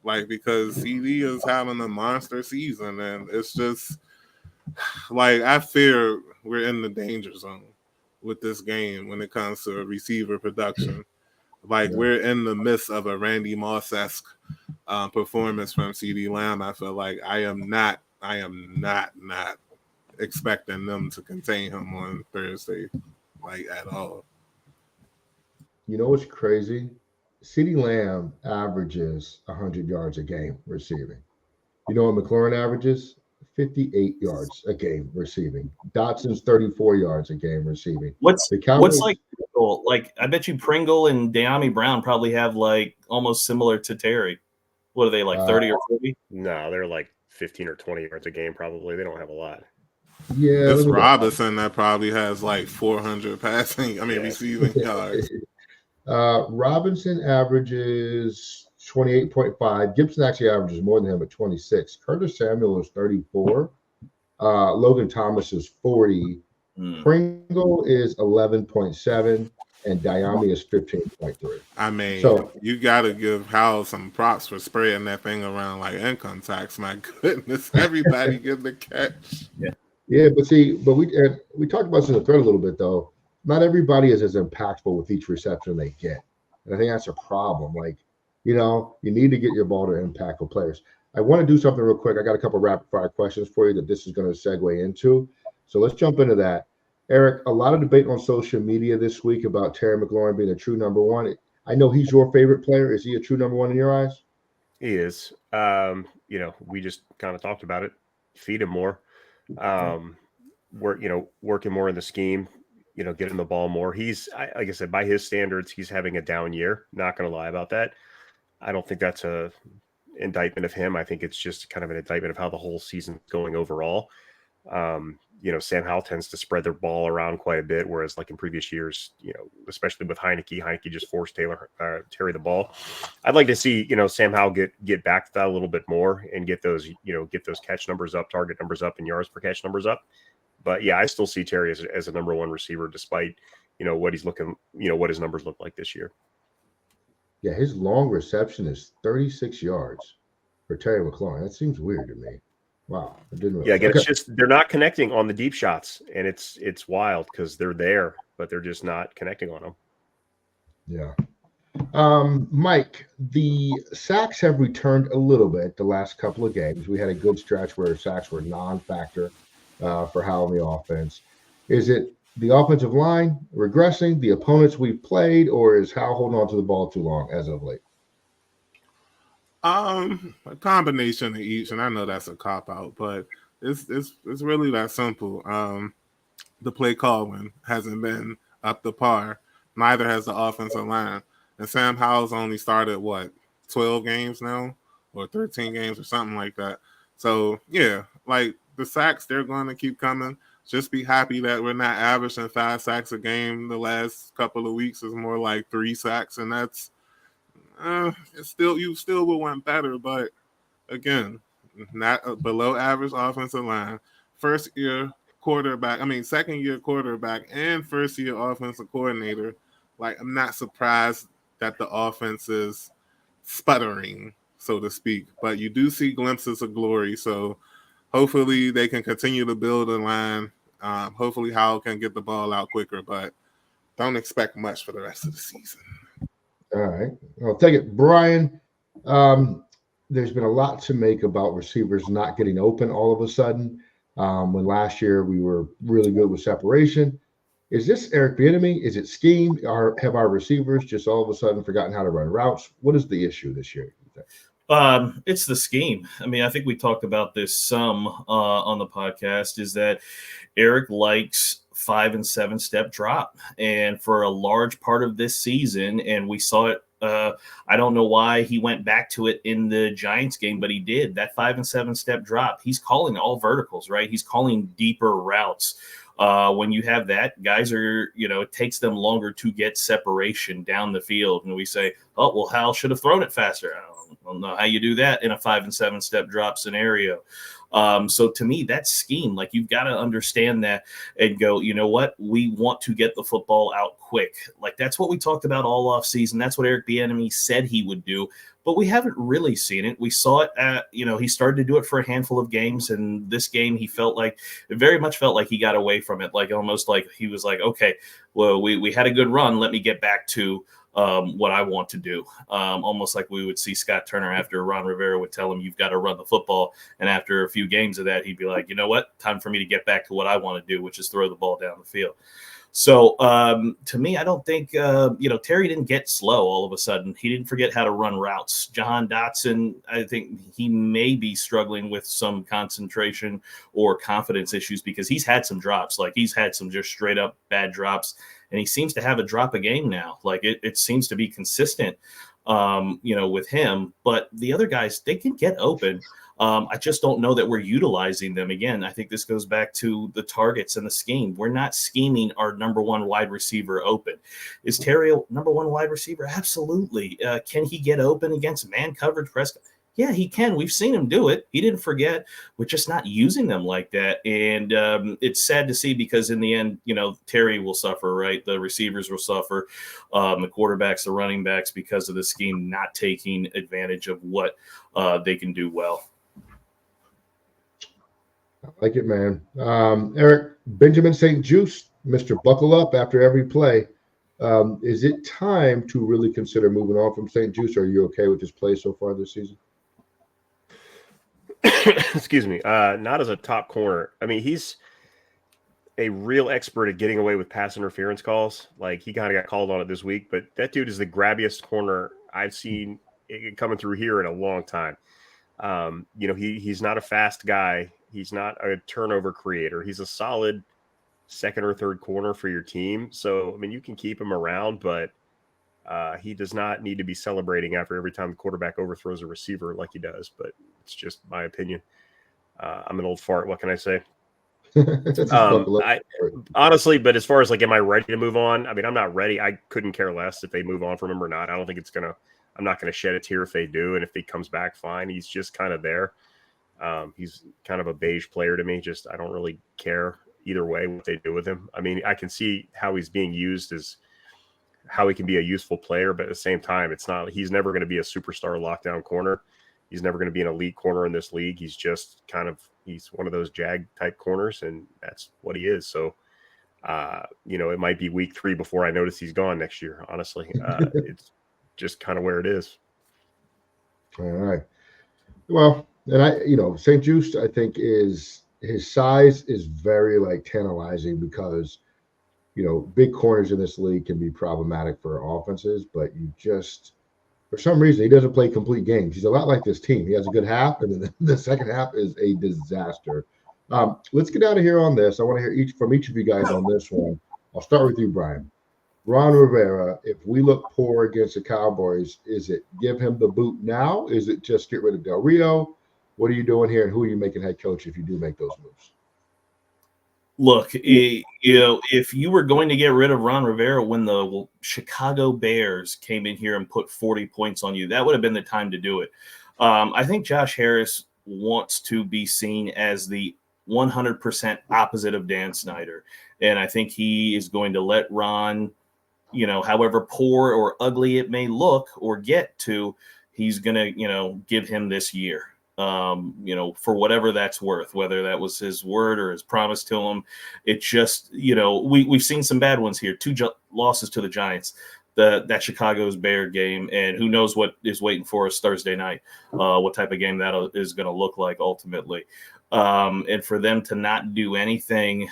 like because CD is having a monster season, and it's just like I fear we're in the danger zone with this game when it comes to receiver production. Like we're in the midst of a Randy Moss-esque performance from CeeDee Lamb. I feel like I am not expecting them to contain him on Thursday, like at all. You know what's crazy? CeeDee Lamb averages 100 yards a game receiving. You know what McLaurin averages? 58 yards a game receiving. Dotson's 34 yards a game receiving. What's like? I bet you Pringle and De'Ami Brown probably have like almost similar to Terry. What are they, like 30 or 40? No, they're like 15 or 20 yards a game probably. They don't have a lot. Yeah, it's Robinson that probably has like 400 receiving yards. Robinson averages 28.5. Gibson actually averages more than him at 26. Curtis Samuel is 34. Logan Thomas is 40. Pringle is 11.7. And De'Ami is 15.3. I mean, you got to give Howell some props for spraying that thing around like income tax. My goodness, everybody give the catch. Yeah, but we talked about this in the thread a little bit though. Not everybody is as impactful with each reception they get, and I think that's a problem. Like, you need to get your ball to impactful players. I want to do something real quick. I got a couple rapid fire questions for you that this is going to segue into. So let's jump into that. Eric, a lot of debate on social media this week about Terry McLaurin being a true number one. I know he's your favorite player. Is he a true number one in your eyes? He is. We just kind of talked about it. Feed him more. working more in the scheme, getting the ball more. Like I said, by his standards, he's having a down year. Not going to lie about that. I don't think that's a indictment of him. I think it's just kind of an indictment of how the whole season's going overall. Sam Howell tends to spread their ball around quite a bit, whereas like in previous years, especially with Heineke just forced Terry the ball. I'd like to see, Sam Howell get back to that a little bit more and get those catch numbers up, target numbers up, and yards per catch numbers up. But yeah, I still see Terry as a number one receiver, despite, what he's looking, what his numbers look like this year. Yeah, his long reception is 36 yards for Terry McLaurin. That seems weird to me. Wow, I didn't realize. Yeah, again, It's just they're not connecting on the deep shots, and it's wild because they're there, but they're just not connecting on them. Yeah. Mike, the sacks have returned a little bit the last couple of games. We had a good stretch where sacks were non-factor for Howell in the offense. Is it the offensive line regressing, the opponents we've played, or is Howell holding on to the ball too long as of late? A combination of each, and I know that's a cop-out, but it's really that simple. The play calling hasn't been up to par. Neither has the offensive line. And Sam Howell's only started, 12 games now? Or 13 games or something like that. So, yeah, like the sacks, they're going to keep coming. Just be happy that we're not averaging 5 sacks a game the last couple of weeks. It's more like 3 sacks, and that's you still would want better, but again, not a below average offensive line. Second year quarterback and first year offensive coordinator. Like, I'm not surprised that the offense is sputtering, so to speak, but you do see glimpses of glory. So hopefully they can continue to build a line. Hopefully Howell can get the ball out quicker, but don't expect much for the rest of the season. All right. I'll take it. Brian, there's been a lot to make about receivers not getting open all of a sudden. When last year we were really good with separation. Is this Eric Bieniemy? Is it scheme? Or have our receivers just all of a sudden forgotten how to run routes? What is the issue this year? It's the scheme. I mean, I think we talked about this some on the podcast, is that Eric likes 5 and 7 step drop. And for a large part of this season, and we saw it, I don't know why he went back to it in the Giants game, but he did. That 5 and 7 step drop, he's calling all verticals, right? He's calling deeper routes. When you have that, guys are, it takes them longer to get separation down the field. And we say, oh, well, Hal should have thrown it faster. I don't know how you do that in a 5 and 7 step drop scenario. So to me, that's scheme. Like, you've got to understand that and go, you know what? We want to get the football out quick. Like, that's what we talked about all off season. That's what Eric Bieniemy said he would do, but we haven't really seen it. We saw it he started to do it for a handful of games. And this game, it very much felt like he got away from it. Like, almost like he was like, okay, well, we had a good run. Let me get back to what I want to do. Almost like we would see Scott Turner after Ron Rivera would tell him, you've got to run the football. And after a few games of that, he'd be like, you know what? Time for me to get back to what I want to do, which is throw the ball down the field. So to me, I don't think, Terry didn't get slow all of a sudden. He didn't forget how to run routes. Jahan Dotson, I think he may be struggling with some concentration or confidence issues because he's had some drops. Like, he's had some just straight up bad drops. And he seems to have a drop a game now. Like, it seems to be consistent, with him. But the other guys, they can get open. I just don't know that we're utilizing them. Again, I think this goes back to the targets and the scheme. We're not scheming our number one wide receiver open. Is Terry a number one wide receiver? Absolutely. Can he get open against man coverage Prescott? Yeah, he can. We've seen him do it. He didn't forget. We're just not using them like that. And it's sad to see because in the end, Terry will suffer, right? The receivers will suffer. The quarterbacks, the running backs, because of the scheme not taking advantage of what they can do well. I like it, man. Eric, Benjamin St. Juice, Mr. Buckle Up after every play. Is it time to really consider moving on from St. Juice? Or are you okay with his play so far this season? Excuse me. Not as a top corner. I mean, he's a real expert at getting away with pass interference calls. Like, he kind of got called on it this week, but that dude is the grabbiest corner I've seen coming through here in a long time. He's not a fast guy. He's not a turnover creator. He's a solid second or third corner for your team. So, I mean, you can keep him around, but he does not need to be celebrating after every time the quarterback overthrows a receiver like he does. But it's just my opinion. I'm an old fart. What can I say? Just buckle up. I honestly, but as far as like, am I ready to move on? I mean, I'm not ready. I couldn't care less if they move on from him or not. I don't think I'm not going to shed a tear if they do. And if he comes back, fine. He's just kind of there. He's kind of a beige player to me. Just, I don't really care either way what they do with him. I mean, I can see how he's being used as how he can be a useful player, but at the same time, he's never going to be a superstar lockdown corner. He's never going to be an elite corner in this league. He's just he's one of those jag type corners, and that's what he is. So, it might be week 3 before I notice he's gone next year. Honestly, it's just kind of where it is. All right. Well, and St. Juice, I think his size is very tantalizing because, big corners in this league can be problematic for offenses, but for some reason, he doesn't play complete games. He's a lot like this team. He has a good half, and then the second half is a disaster. Let's get out of here on this. I want to hear from each of you guys on this one. I'll start with you, Brian. Ron Rivera, if we look poor against the Cowboys, is it give him the boot now? Is it just get rid of Del Rio? What are you doing here, and who are you making head coach if you do make those moves? Look, if you were going to get rid of Ron Rivera when the Chicago Bears came in here and put 40 points on you, that would have been the time to do it. I think Josh Harris wants to be seen as the 100% opposite of Dan Snyder. And I think he is going to let Ron, however poor or ugly it may look or get to, he's going to, give him this year. For whatever that's worth, whether that was his word or his promise to him. It just, we've seen some bad ones here. 2 losses to the Giants, that Chicago's Bear game, and who knows what is waiting for us Thursday night, what type of game that is going to look like ultimately. And for them to not do anything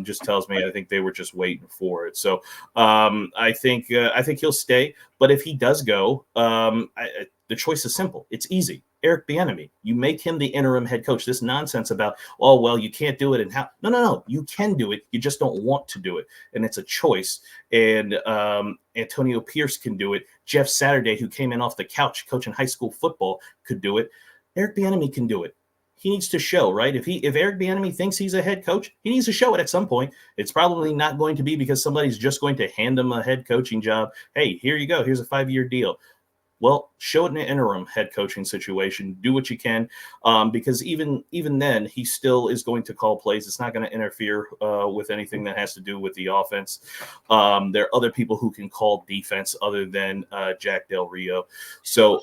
just tells me I think they were just waiting for it. So I think he'll stay. But if he does go, the choice is simple. It's easy. Eric Bieniemy. You make him the interim head coach. This nonsense about, you can't do it and how. No. You can do it. You just don't want to do it. And it's a choice. And Antonio Pierce can do it. Jeff Saturday, who came in off the couch coaching high school football, could do it. Eric Bieniemy can do it. He needs to show, right? If Eric Bieniemy thinks he's a head coach, he needs to show it at some point. It's probably not going to be because somebody's just going to hand him a head coaching job. Hey, here you go. Here's a 5-year deal. Well, show it in an interim head coaching situation. Do what you can, because even then, he still is going to call plays. It's not going to interfere with anything that has to do with the offense. There are other people who can call defense other than Jack Del Rio. So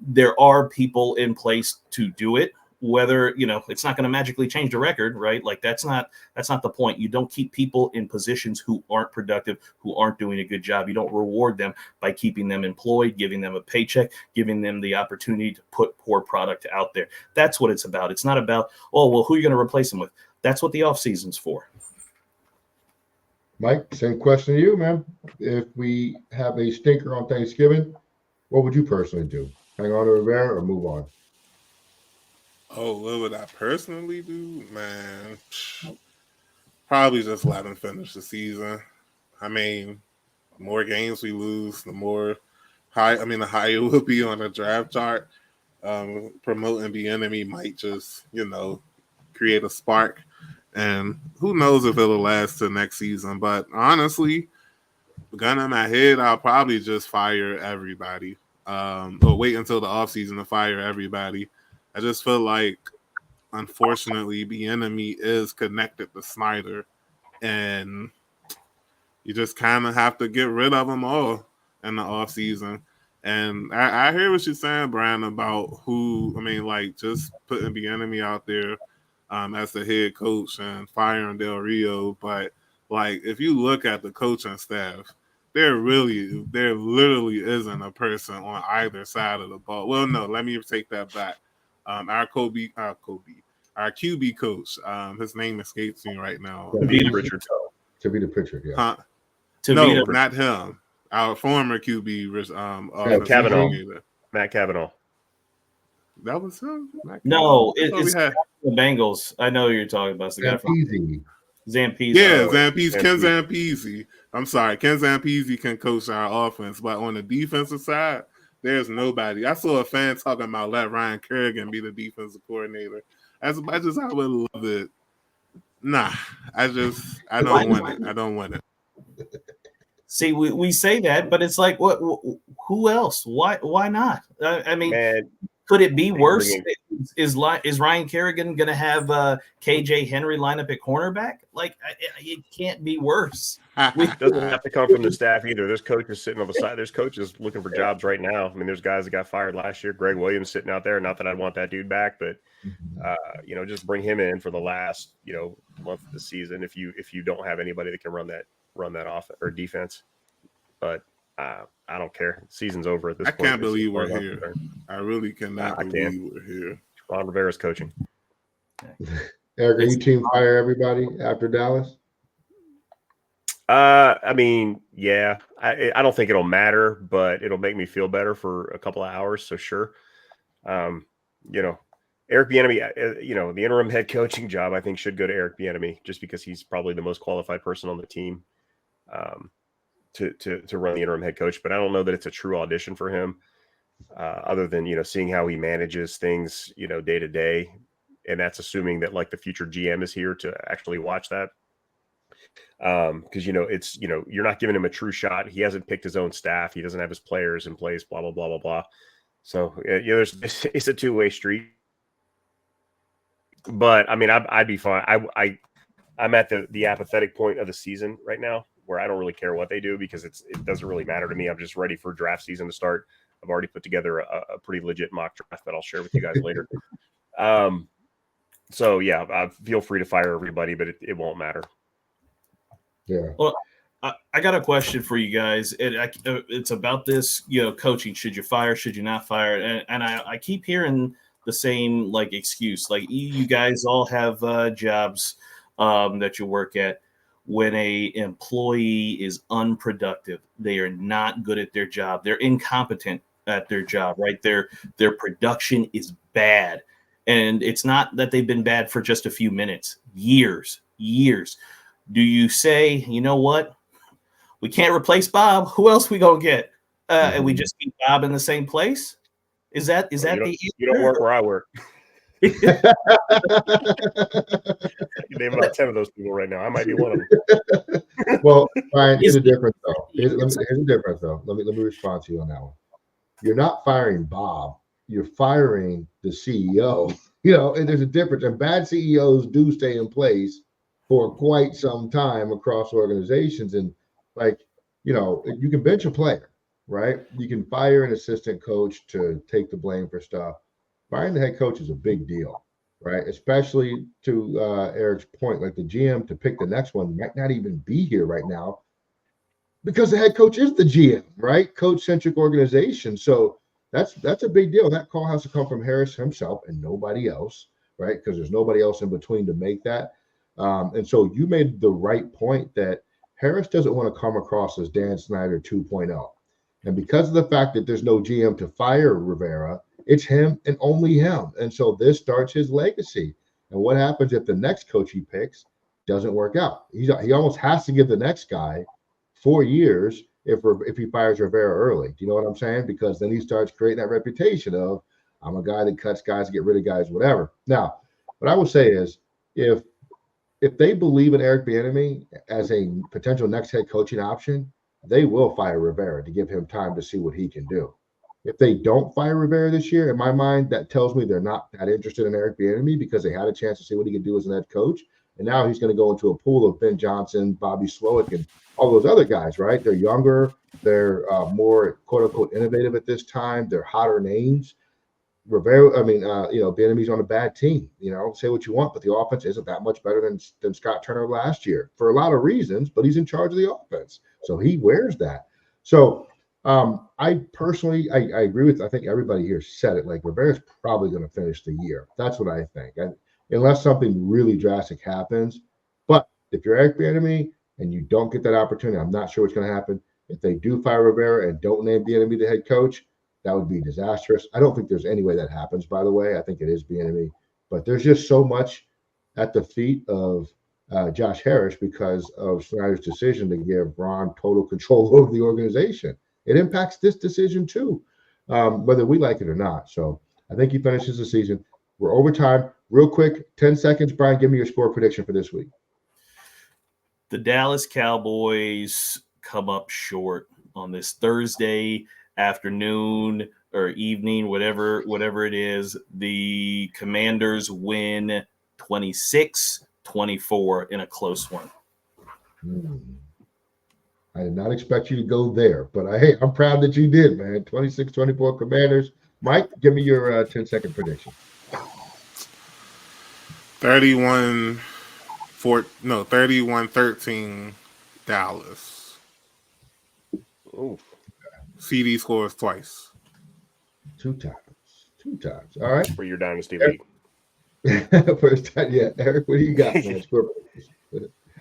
there are people in place to do it. Whether it's not going to magically change the record, right? That's not the point. You don't keep people in positions who aren't productive, who aren't doing a good job. You don't reward them by keeping them employed, giving them a paycheck, giving them the opportunity to put poor product out there. That's what it's about. It's not about, who are you going to replace them with? That's what the offseason's for. Mike, same question to you, man. If we have a stinker on Thanksgiving, what would you personally do? Hang on to Rivera or move on? Oh, what would I personally do? Man, probably just let him finish the season. I mean, the more games we lose, the higher we'll be on the draft chart. Promoting Bieniemy might just, create a spark. And who knows if it'll last to next season. But honestly, gun in my head, I'll probably just fire everybody. Or wait until the offseason to fire everybody. I just feel like, unfortunately, Bieniemy is connected to Snyder, and you just kind of have to get rid of them all in the offseason. And I hear what you're saying, Brian, about just putting Bieniemy out there as the head coach and firing Del Rio. But, if you look at the coaching staff, there literally isn't a person on either side of the ball. Well, no, let me take that back. Our QB coach, his name escapes me right now. Tavita Pritchard. Tavita Pritchard, yeah. No, not him. Our former QB, Matt Cavanaugh. That was him. No, I thought we it's had the Bengals. I know who you're talking about. It's the guy from Easy. Zampese. yeah, Oh, Zampese, Ken Zampese. Zampese. I'm sorry, Ken Zampese can coach our offense, but on the defensive side, there's nobody. I saw a fan talking about let Ryan Kerrigan be the defensive coordinator. As much as I would love it, nah. I don't want it. I don't want it. See, we say that, but it's like, what? Who else? Why not? I mean, Man, could it be worse? bringing- Is Ryan Kerrigan going to have KJ Henry line up at cornerback? Like, it can't be worse. It doesn't have to come from the staff either. There's coaches sitting on the side. There's coaches looking for jobs right now. I mean, there's guys that got fired last year. Greg Williams sitting out there. Not that I'd want that dude back, but just bring him in for the last month of the season if you don't have anybody that can run that off or defense. But I don't care. Season's over at this point. I can't believe we're here. I really cannot believe we're here. Ron Rivera's coaching. Eric, are you team fire everybody after Dallas? I mean, yeah. I don't think it'll matter, but it'll make me feel better for a couple of hours. So sure. Eric Bieniemy, the interim head coaching job, I think should go to Eric Bieniemy just because he's probably the most qualified person on the team to run the interim head coach. But I don't know that it's a true audition for him, other than seeing how he manages things day to day, and that's assuming that like the future GM is here to actually watch that. Because it's you're not giving him a true shot. He hasn't picked his own staff. He doesn't have his players in place. Blah blah blah blah blah. So it's a two-way street. But I mean, I'd be fine. I'm at the apathetic point of the season right now where I don't really care what they do because it doesn't really matter to me. I'm just ready for draft season to start. I've already put together a pretty legit mock draft that I'll share with you guys later. So yeah, I feel free to fire everybody, but it won't matter. Yeah. Well, I got a question for you guys. It's about this, coaching. Should you fire? Should you not fire? And I keep hearing the same excuse. Like you guys all have jobs that you work at. When a employee is unproductive, they are not good at their job. They're incompetent at their job, right? Their production is bad. And it's not that they've been bad for just a few minutes, years. Do you say, you know what? We can't replace Bob. Who else we gonna get? And we just keep Bob in the same place? Is that the answer? You don't work where I work. You name about 10 of those people right now. I might be one of them. Well, Brian, here's a difference though. Here's a difference though. Let me respond to you on that one. You're not firing Bob. You're firing the CEO. And there's a difference. And bad CEOs do stay in place for quite some time across organizations. And you can bench a player, right? You can fire an assistant coach to take the blame for stuff. Firing the head coach is a big deal, right? Especially to Eric's point, like the GM to pick the next one might not even be here right now because the head coach is the GM, right? Coach-centric organization. So that's a big deal. That call has to come from Harris himself and nobody else, right? Because there's nobody else in between to make that. And so you made the right point that Harris doesn't want to come across as Dan Snyder 2.0. And because of the fact that there's no GM to fire Rivera, it's him and only him. And so this starts his legacy. And what happens if the next coach he picks doesn't work out? He almost has to give the next guy 4 years if he fires Rivera early. Do you know what I'm saying? Because then he starts creating that reputation of, I'm a guy that cuts guys, get rid of guys, whatever. Now, what I will say is if they believe in Eric Bieniemy as a potential next head coaching option, they will fire Rivera to give him time to see what he can do. If they don't fire Rivera this year, in my mind, that tells me they're not that interested in Eric Bieniemy because they had a chance to see what he could do as an head coach. And now he's going to go into a pool of Ben Johnson, Bobby Slowick, and all those other guys, right? They're younger. They're more, quote unquote, innovative at this time. They're hotter names. Bieniemy's on a bad team. Say what you want, but the offense isn't that much better than Scott Turner last year for a lot of reasons, but he's in charge of the offense. So he wears that. So I personally agree with, I think everybody here said it, like Rivera's probably going to finish the year. That's what I think. Unless something really drastic happens. But if you're Eric Bieniemy and you don't get that opportunity, I'm not sure what's going to happen. If they do fire Rivera and don't name Bieniemy the head coach, That would be disastrous. I don't think there's any way that happens, by the way. I think it is Bieniemy. But there's just so much at the feet of Josh Harris because of Snyder's decision to give Ron total control over the organization. It impacts this decision too, whether we like it or not. So I think he finishes the season. We're overtime. Real quick, 10 seconds. Brian, give me your score prediction for this week. The Dallas Cowboys come up short on this Thursday afternoon or evening, whatever it is. The Commanders win 26-24 in a close one. I did not expect you to go there, but I'm proud that you did, man. 26-24 Commanders. Mike, give me your 10-second prediction. 31-13 Dallas. Ooh. CD scores twice. Two times. All right. For your dynasty league. First time, yeah. Eric, what do you got,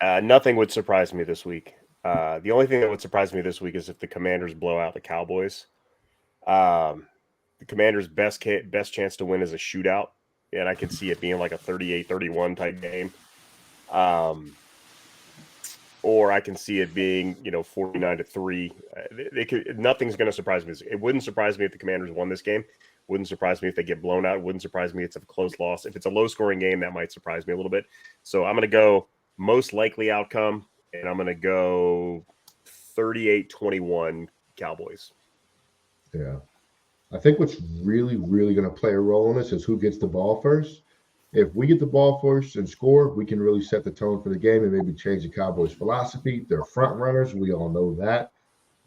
man? Nothing would surprise me this week. The only thing that would surprise me this week is if the Commanders blow out the Cowboys. The Commanders' best chance to win is a shootout, and I could see it being like a 38-31 type game. Or I can see it being, 49-3. Nothing's going to surprise me. It wouldn't surprise me if the Commanders won this game. Wouldn't surprise me if they get blown out. Wouldn't surprise me if it's a close loss. If it's a low-scoring game, that might surprise me a little bit. So I'm going to go most likely outcome, and I'm going to go 38-21 Cowboys. Yeah. I think what's really, really going to play a role in this is who gets the ball first. If we get the ball first and score, we can really set the tone for the game and maybe change the Cowboys' philosophy. They're front runners. We all know that.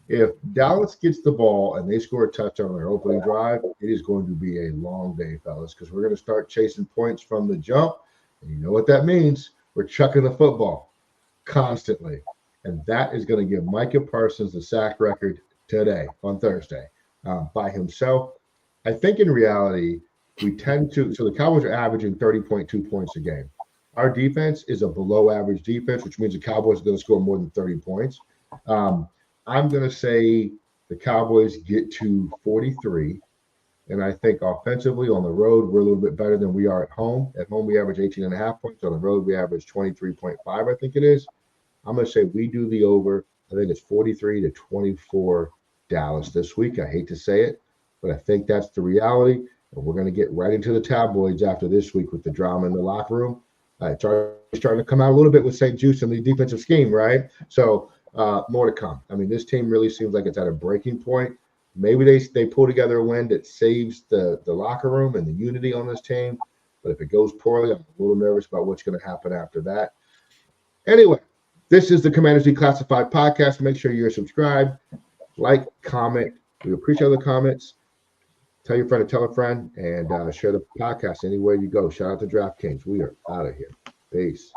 If Dallas gets the ball and they score a touchdown on their opening drive, it is going to be a long day, fellas, because we're going to start chasing points from the jump. And you know what that means? We're chucking the football constantly. And that is going to give Micah Parsons the sack record today on Thursday by himself. I think in reality, so the Cowboys are averaging 30.2 points a game. Our defense is a below average defense, which means the Cowboys are going to score more than 30 points. I'm going to say the Cowboys get to 43. And I think offensively on the road, we're a little bit better than we are at home. At home, we average 18.5 points. On the road, we average 23.5, I think it is. I'm going to say we do the over. I think it's 43-24 Dallas this week. I hate to say it, but I think that's the reality. And we're going to get right into the tabloids after this week with the drama in the locker room. It's starting to come out a little bit with St. Juice and the defensive scheme, right? So more to come. I mean, this team really seems like it's at a breaking point. Maybe they pull together a win that saves the locker room and the unity on this team. But if it goes poorly, I'm a little nervous about what's going to happen after that. Anyway, this is the Commanders Declassified podcast. Make sure you're subscribed, like, comment. We appreciate the comments. Tell your friend to tell a friend, and share the podcast anywhere you go. Shout out to DraftKings. We are out of here. Peace.